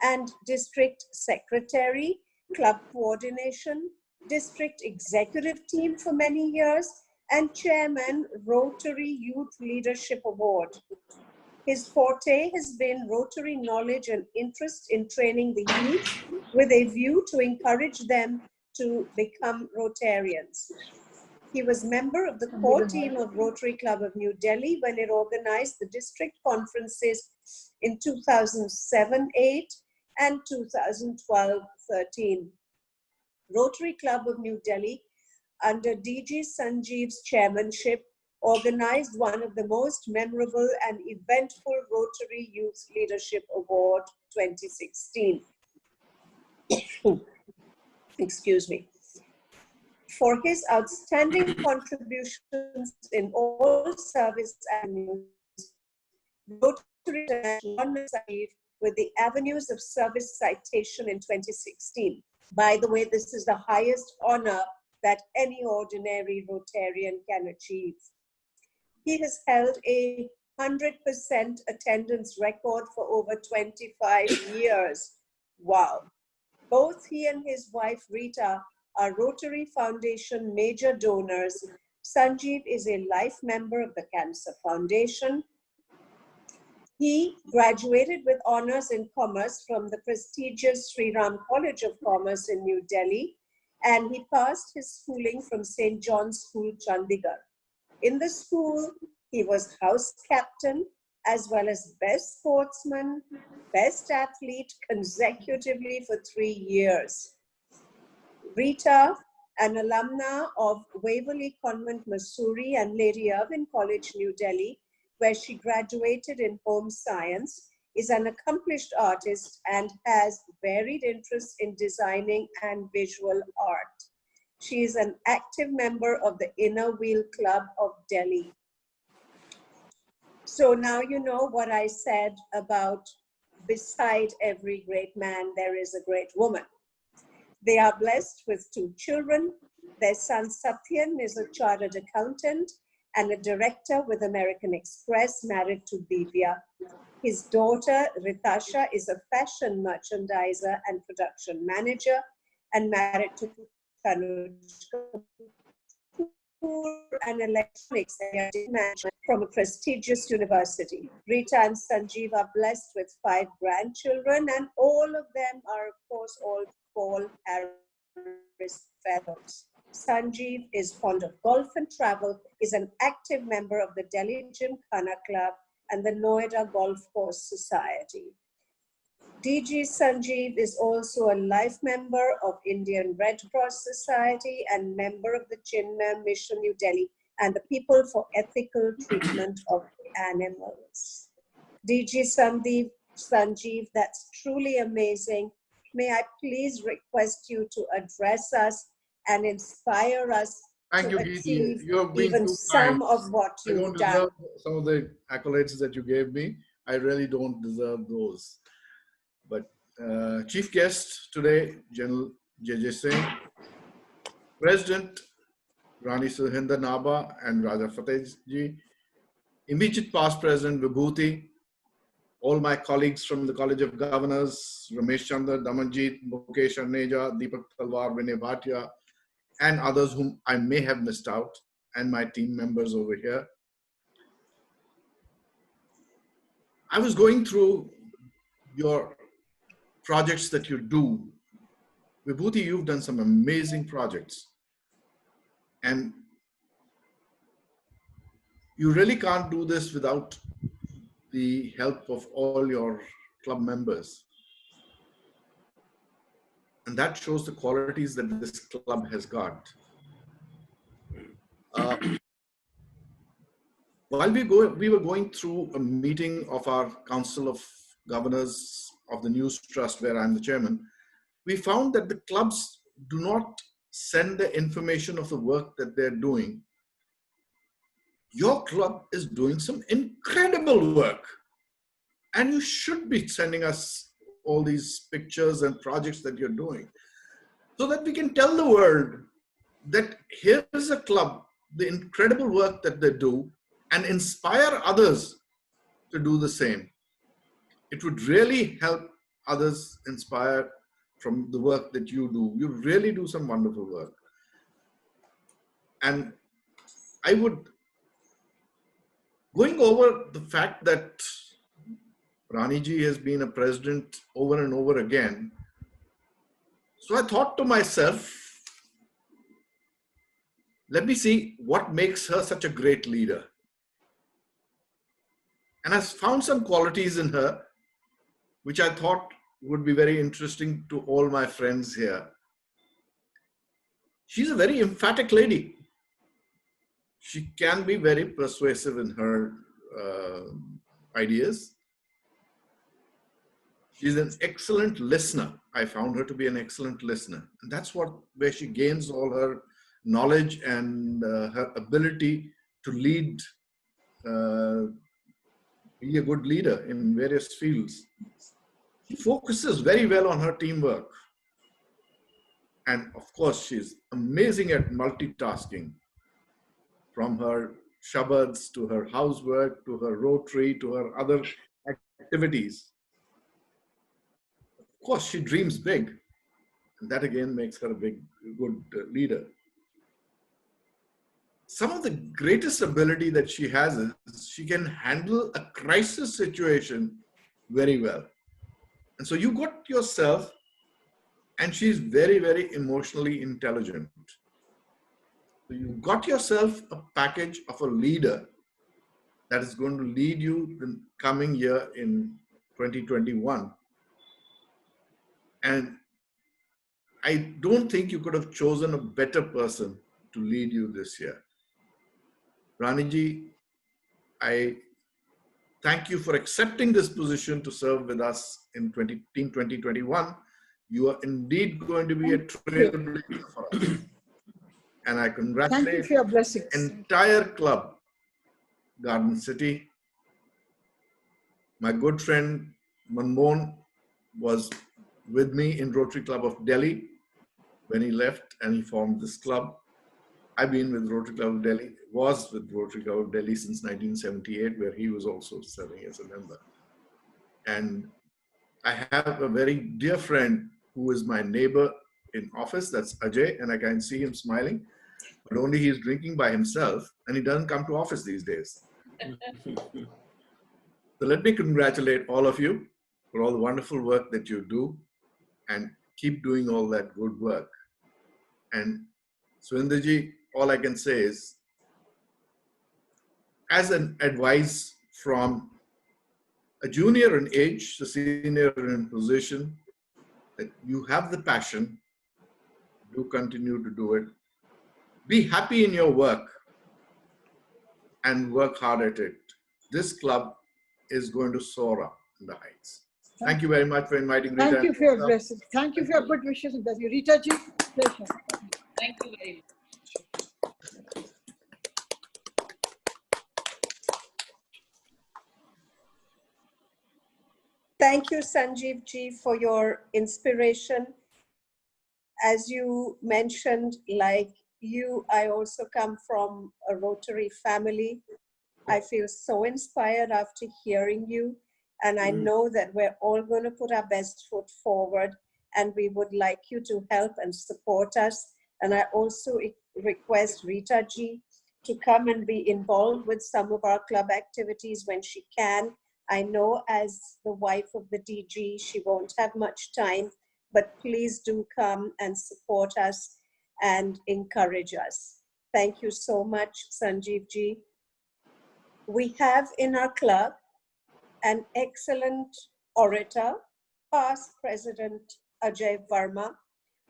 and district secretary, club coordination, district executive team for many years, and chairman, Rotary Youth Leadership Award. His forte has been Rotary knowledge and interest in training the youth with a view to encourage them to become Rotarians. He was member of the core team of Rotary Club of New Delhi when it organized the district conferences in 2007-8 and 2012-13. Rotary Club of New Delhi, under DG Sanjeev's chairmanship, organized one of the most memorable and eventful Rotary Youth Leadership Award 2016. Excuse me. For his outstanding contributions in all service avenues, Rotary honored Sanjeev with the Avenues of Service citation in 2016. By the way, this is the highest honor that any ordinary Rotarian can achieve. He has held a 100% attendance record for over 25 years. Wow. Both he and his wife Rita are Rotary Foundation major donors. Sanjeev is a life member of the Cancer Foundation. He graduated with honors in commerce from the prestigious Sri Ram College of Commerce in New Delhi, and he passed his schooling from St. John's School, Chandigarh. In the school, he was house captain as well as best sportsman, best athlete consecutively for 3 years. Rita, an alumna of Waverley Convent, Missouri and Lady Irwin College, New Delhi, where she graduated in home science, is an accomplished artist and has varied interests in designing and visual art. She is an active member of the Inner Wheel Club of Delhi. So now you know what I said about beside every great man, there is a great woman. They are blessed with 2 children. Their son Satyan is a chartered accountant and a director with American Express, married to Divya. His daughter Ritasha is a fashion merchandiser and production manager and married to Tanuj Kapoor, an electronics manager from a prestigious university. Rita and Sanjeev are blessed with 5 grandchildren, and all of them are, of course, all Paul Harris fellows. Sanjeev is fond of golf and travel, is an active member of the Delhi Gymkhana Club and the Noida Golf Course Society. DG Sanjeev is also a life member of Indian Red Cross Society and member of the Chinmay Mission New Delhi and the People for Ethical Treatment of Animals. DG Sanjeev, that's truly amazing. May I please request you to address us and inspire us Thank to you, achieve Geeti. You have been even too some kind. of what I you've don't done. deserve some of the accolades that you gave me. I really don't deserve those. But chief guest today, General J.J. Singh, President Rani Sohinder Nabha and Raja Fatehji, immediate past President Vibhuti, all my colleagues from the College of Governors, Ramesh Chandra, Damanjeet, Mukesh Arneja, Deepak Talwar, Vinay Bhatia, and others whom I may have missed out, and my team members over here. I was going through your projects that you do. Vibhuti, you've done some amazing projects. And you really can't do this without the help of all your club members. And that shows the qualities that this club has got. While we were going through a meeting of our Council of Governors of the News Trust, where I'm the chairman, we found that the clubs do not send the information of the work that they're doing. Your club is doing some incredible work, and you should be sending us all these pictures and projects that you're doing so that we can tell the world that here's a club, the incredible work that they do, and inspire others to do the same. It would really help others inspire from the work that you do. You really do some wonderful work. And I would, going over the fact that Rani ji has been a president over and over again, so I thought to myself, let me see what makes her such a great leader. And I found some qualities in her which I thought would be very interesting to all my friends here. She's a very emphatic lady. She can be very persuasive in her ideas. She's an excellent listener. I found her to be an excellent listener. And that's where she gains all her knowledge and her ability to lead, be a good leader in various fields. She focuses very well on her teamwork. And of course, she's amazing at multitasking, from her shabads to her housework, to her Rotary, to her other activities. Of course, she dreams big. And that again makes her a good leader. Some of the greatest ability that she has is she can handle a crisis situation very well. And so you got yourself, and she's very, very emotionally intelligent. So you got yourself a package of a leader that is going to lead you the coming year in 2021. And I don't think you could have chosen a better person to lead you this year. Rani ji, I thank you for accepting this position to serve with us in 2021. You are indeed going to be a trailblazer for us. And I congratulate Thank you for your blessings. the entire club, Garden City. My good friend Manmohan was with me in Rotary Club of Delhi when he left and he formed this club. I've been with Rotary Club of Delhi, was with Rotary Club of Delhi since 1978, where he was also serving as a member. And I have a very dear friend who is my neighbor in office, that's Ajay, and I can see him smiling, but only he's drinking by himself and he doesn't come to office these days. So let me congratulate all of you for all the wonderful work that you do, and keep doing all that good work. And Sohinder ji, all I can say is, as an advice from a junior in age, a senior in position, that you have the passion, do continue to do it. Be happy in your work and work hard at it. This club is going to soar up in the heights. Thank you very much for inviting Rita. Thank you for your blessings. Thank you for your good wishes and blessings. Rita ji, pleasure. Thank you very much. Thank you, Sanjeev ji, for your inspiration. As you mentioned, like you, I also come from a Rotary family. I feel so inspired after hearing you. And I know that we're all going to put our best foot forward, and we would like you to help and support us. And I also request Rita ji to come and be involved with some of our club activities when she can, I know as the wife of the DG, she won't have much time, but please do come and support us and encourage us. Thank you so much, Sanjeev ji. We have in our club an excellent orator, past President Ajay Verma.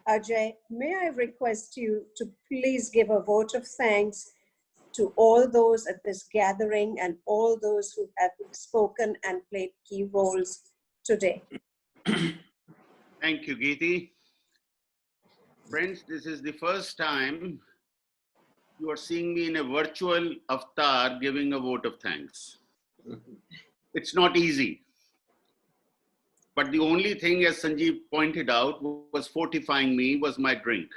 Ajay, may I request you to please give a vote of thanks to all those at this gathering and all those who have spoken and played key roles today. Thank you, Geeti. Friends, this is the first time you are seeing me in a virtual avatar giving a vote of thanks. It's not easy. But the only thing, as Sanjeev pointed out, was fortifying me was my drink.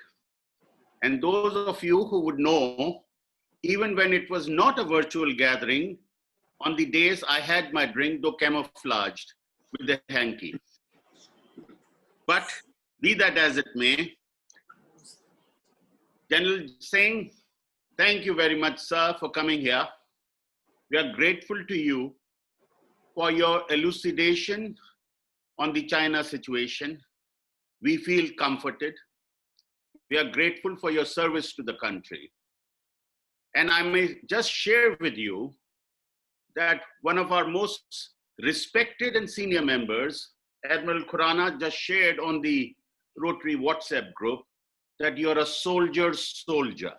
And those of you who would know, even when it was not a virtual gathering, on the days I had my drink, though camouflaged with the hanky. But be that as it may, General Singh, thank you very much, sir, for coming here. We are grateful to you for your elucidation on the China situation. We feel comforted. We are grateful for your service to the country. And I may just share with you that one of our most respected and senior members, Admiral Khurana, just shared on the Rotary WhatsApp group that you're a soldier's soldier.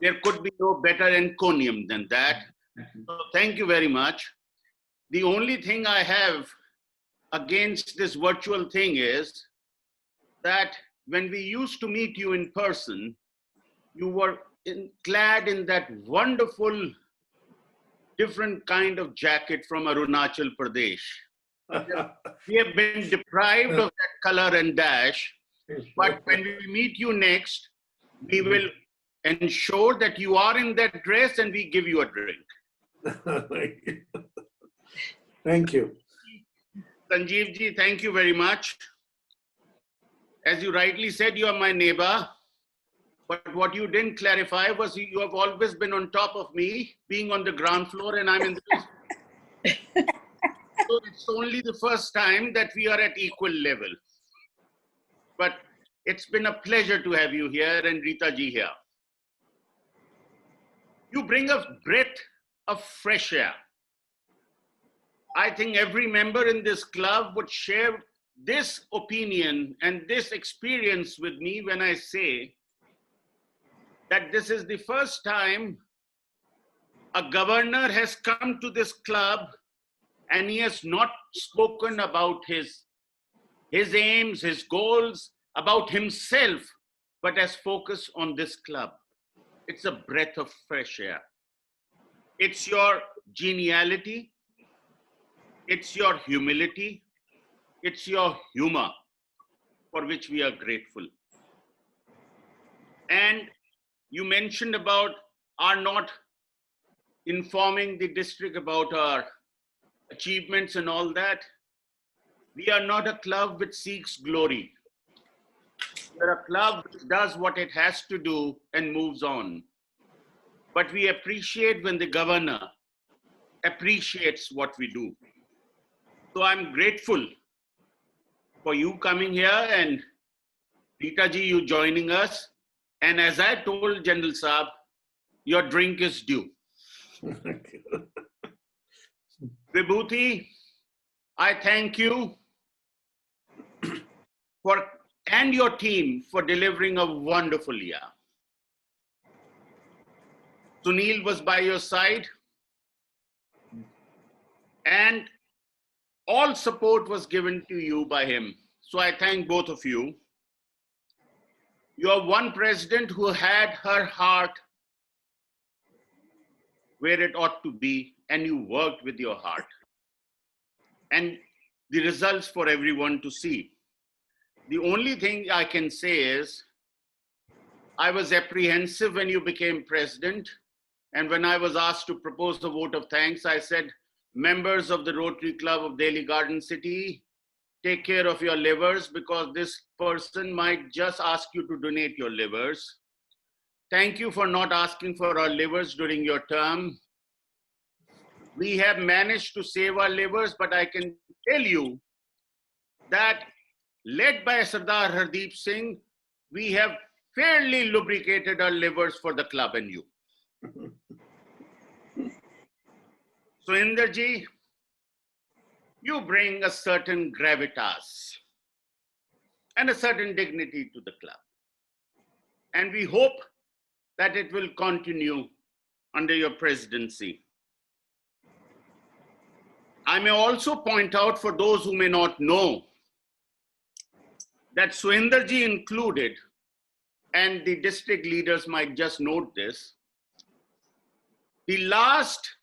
There could be no better encomium than that. So thank you very much. The only thing I have against this virtual thing is that when we used to meet you in person, you were clad in that wonderful, different kind of jacket from Arunachal Pradesh. We have been deprived of that color and dash, but when we meet you next, we will ensure that you are in that dress and we give you a drink. Thank you. Sanjeev ji, thank you very much. As you rightly said, you are my neighbor. But what you didn't clarify was you have always been on top of me, being on the ground floor, and I'm in the basement. So it's only the first time that we are at equal level. But it's been a pleasure to have you here and Rita ji here. You bring a breath of fresh air. I think every member in this club would share this opinion and this experience with me when I say that this is the first time a governor has come to this club and he has not spoken about his aims, his goals, about himself, but has focused on this club. It's a breath of fresh air. It's your geniality. It's your humility. It's your humor for which we are grateful. And you mentioned about our not informing the district about our achievements and all that. We are not a club which seeks glory. We are a club which does what it has to do and moves on. But we appreciate when the governor appreciates what we do. So I'm grateful for you coming here and Rita ji, you joining us. And as I told General Saab, your drink is due. Vibhuti, I thank you and your team for delivering a wonderful year. Sunil was by your side and all support was given to you by him. So I thank both of you. You are one president who had her heart where it ought to be, and you worked with your heart. And the results for everyone to see. The only thing I can say is, I was apprehensive when you became president. And when I was asked to propose a vote of thanks, I said, members of the Rotary Club of Delhi Garden City, take care of your livers because this person might just ask you to donate your livers. Thank you for not asking for our livers during your term. we have managed to save our livers, but I can tell you that led by Sardar Hardeep Singh, we have fairly lubricated our livers for the club and you. Sohinder ji, you bring a certain gravitas and a certain dignity to the club. And we hope that it will continue under your presidency. I may also point out for those who may not know that Sohinder ji included, and the district leaders might just note this, the last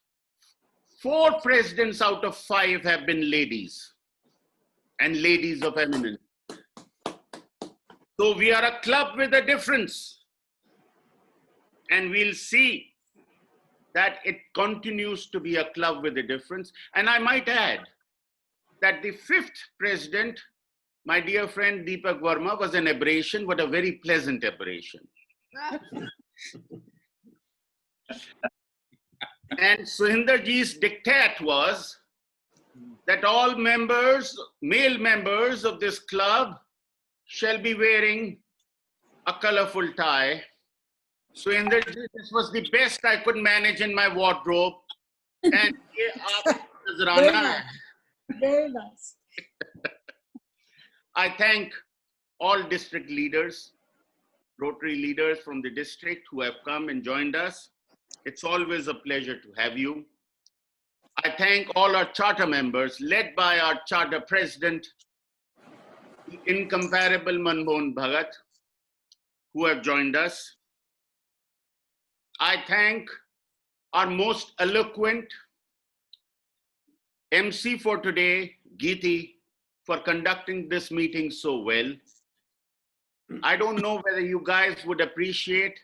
4 presidents out of 5 have been ladies, and ladies of eminence. So we are a club with a difference, and we'll see that it continues to be a club with a difference. And I might add that the 5th president, my dear friend Deepak Verma, was an aberration, but a very pleasant aberration. And Sohinder ji's diktat was that all members, male members of this club, shall be wearing a colorful tie. Sohinder ji, this was the best I could manage in my wardrobe. And Very nice. Very nice. I thank all district leaders, Rotary leaders from the district who have come and joined us. It's always a pleasure to have you. I thank all our charter members, led by our charter president, the incomparable Manmohan Bhagat, who have joined us. I thank our most eloquent MC for today, Geeti, for conducting this meeting so well. I don't know whether you guys would appreciate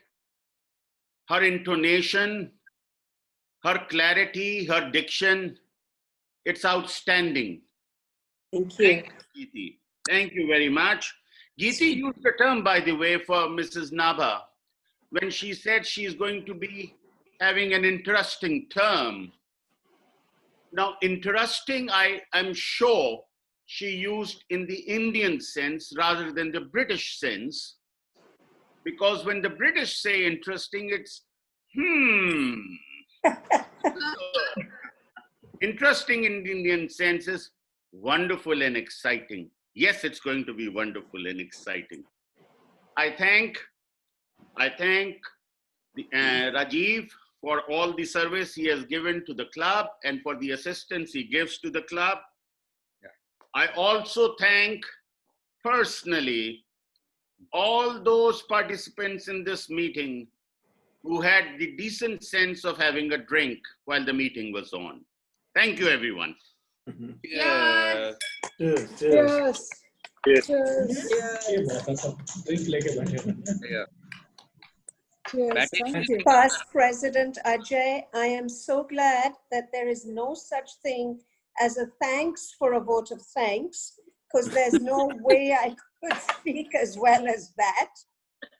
her intonation, her clarity, her diction. It's outstanding. Thank you. Thank you, Geeti. Thank you very much. Geeti used the term, by the way, for Mrs. Nabha, when she said she's going to be having an interesting term. Now, interesting, I'm sure she used in the Indian sense rather than the British sense, because when the British say interesting, it's Interesting in the Indian sense is wonderful and exciting. Yes, it's going to be wonderful and exciting. I thank the, Rajiv for all the service he has given to the club and for the assistance he gives to the club. I also thank personally all those participants in this meeting who had the decent sense of having a drink while the meeting was on. Thank you, everyone. Yes. Cheers. Yes. Yes. Yeah. Cheers. Thank you. Past President Ajay, I am so glad that there is no such thing as a thanks for a vote of thanks, because there's no way I could speak as well as that.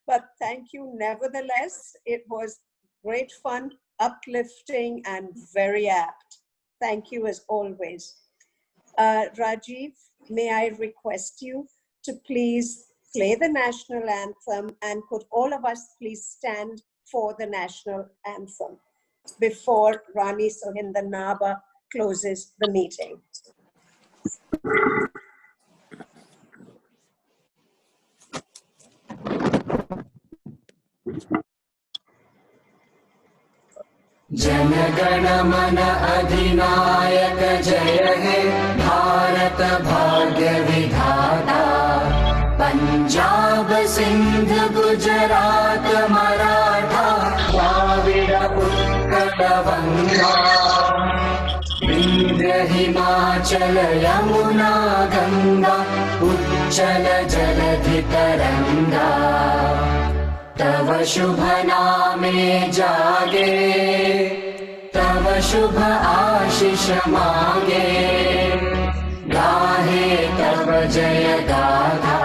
But thank you nevertheless. It was great fun, uplifting, and very apt. Thank you as always. Rajiv, may I request you to please play the national anthem, and could all of us please stand for the national anthem before Rani Sohinder Nabha closes the meeting. जनगण मन अधिनायक जय हे भारत भाग्य विधाता पंजाब सिंध गुजरात मराठा द्राविड़ उत्कल बंगा विंध्य हिमाचल यमुना गंगा उच्चल जलधि तरंगा तव शुभ नामे जागे तव शुभ आशीष मांगे गाहे तव जय गाथा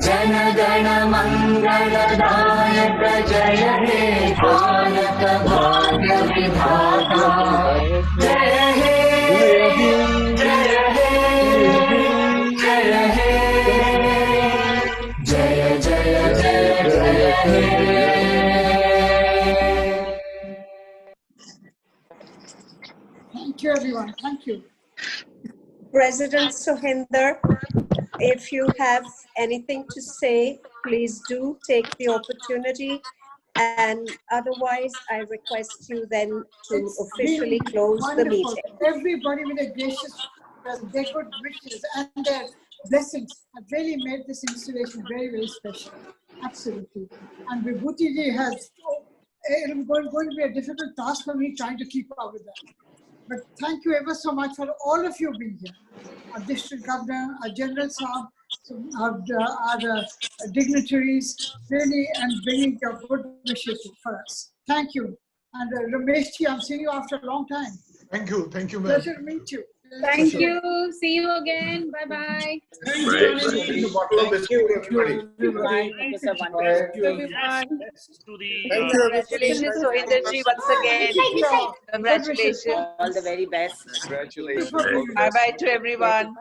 जन गण मंगल दायक जय हे भारत भाग्य विधाता जय हे जय हे जय हे जय जय जय जय हे Thank you, everyone. Thank you. President Sohinder, if you have anything to say, please do take the opportunity. And otherwise, I request you then to officially close the Wonderful. meeting. Everybody with a gracious, their good wishes and their blessings have really made this installation very, very special. Absolutely. And Vibhuti ji has, it's going to be a difficult task for me trying to keep up with that. But thank you ever so much for all of you being here. Our district governor, our general sahab, our dignitaries, really, and bringing your good wishes for us. Thank you. And Ramesh ji, I'm seeing you after a long time. Thank you, ma'am. Pleasure to meet you. Thank you. See you again. Bye-bye. Thank you, everybody. Bye, Professor Wonderful. Congratulations, Sohinder ji, once again. Congratulations. All the very best. Congratulations. Bye-bye to everyone.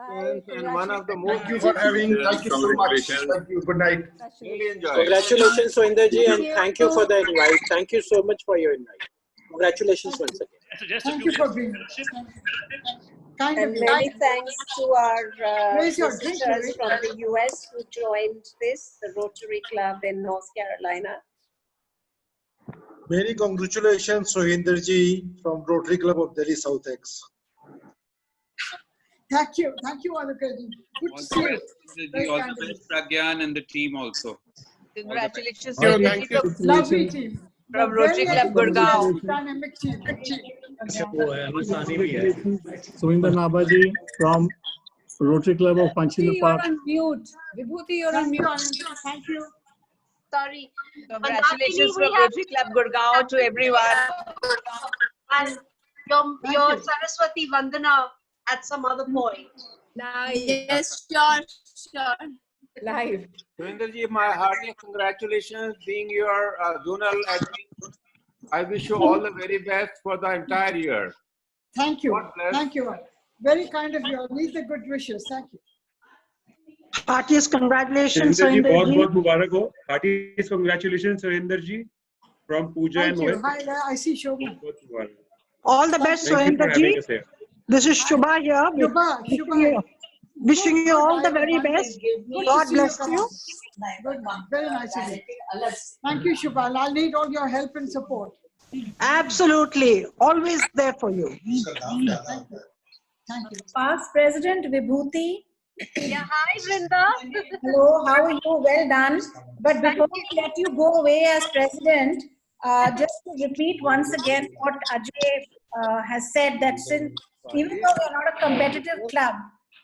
And one of the most Thank you for having. Thank you so much. Thank you. Good night. really enjoyed. Congratulations, Sohinder ji, and thank you for the invite. Thank you so much for your invite. Congratulations once again. Thank you for being here. And many thanks to our visitors from the US who joined this, the Rotary Club in North Carolina. Many congratulations, Sohinder ji from Rotary Club of Delhi South X. Thank you, Alaka ji. Good to see you. All the best, Pragyan and the team also. Congratulations, Thank Sohinder you. ji, from Lovely team. From Rotary Club Gurgaon. Dynamic team. Sohinder Nabha ji from Rotary Club of Panchina Vibhuti, you're Park. on mute. Vibhuti, you're on mute. Thank you. Sorry. Congratulations Mandakini, from Rotary Club Gurgaon to everyone. And your Saraswati Vandana at some other point. Yes, sure. Live. Sohinder ji, my heartiest congratulations being your zonal admin. I wish you all the very best for the entire year. Thank you. God bless. Thank you. Very kind of you. Need the good wishes. Thank you. Heartiest congratulations, Sohinder ji, Sohinder ji. बहुत मुबारक हो. Heartiest congratulations, Sohinder ji, from Pooja and Thank you. Mohit. Hi, I see Shobha. All the best, Thank you for Sohinder having ji. us here. This is Shubha here. Wishing you all the very best. God bless you. Good. Very nice of you. Thank you, Shubha. I'll need all your help and support. Absolutely. Always there for you. Thank you. Past President Vibhuti. Yeah, hi, Vrinda. Hello, how are you? Well done. But before we let you go away as president, just to repeat once again what Ajay has said, that since even though we are not a competitive club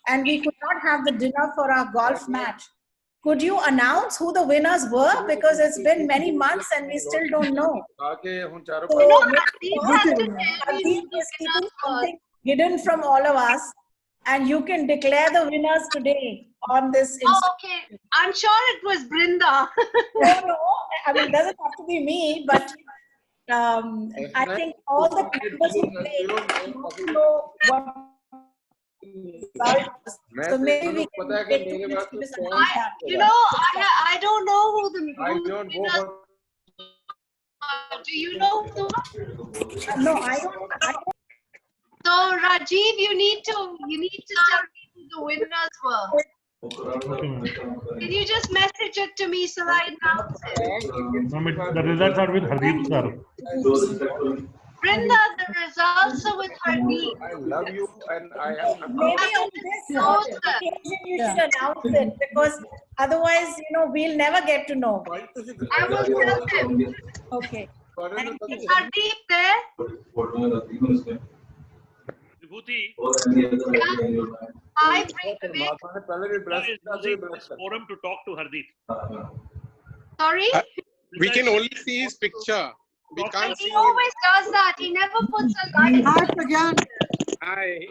and we could not have the dinner for our golf match, could you announce who the winners were? Because it's been many months and we still don't know. So, Hardeep is keeping something hidden from all of us, and you can declare the winners today on this. Okay, I'm sure it was Brinda. No, I mean, it doesn't have to be me, but I think all the members who played want to know what. So maybe we can take 2 minutes to just announce that. I don't know who the don't go for. Do you know who? No, I don't. So Rajiv, you need to tell me who the winners were. Can you just message it to me so I announce it? The results are with Hardeep sir. Brinda, the results are with Hardeep. I love you and I am. Maybe on this occasion you should announce it, because otherwise, we'll never get to know. I will tell him. Okay. Is Hardeep there? Vibhuti. Hi, Forum to talk to Hardeep. Sorry? We can only see his picture. We can't see He him. always does that. He never puts a light. Hi.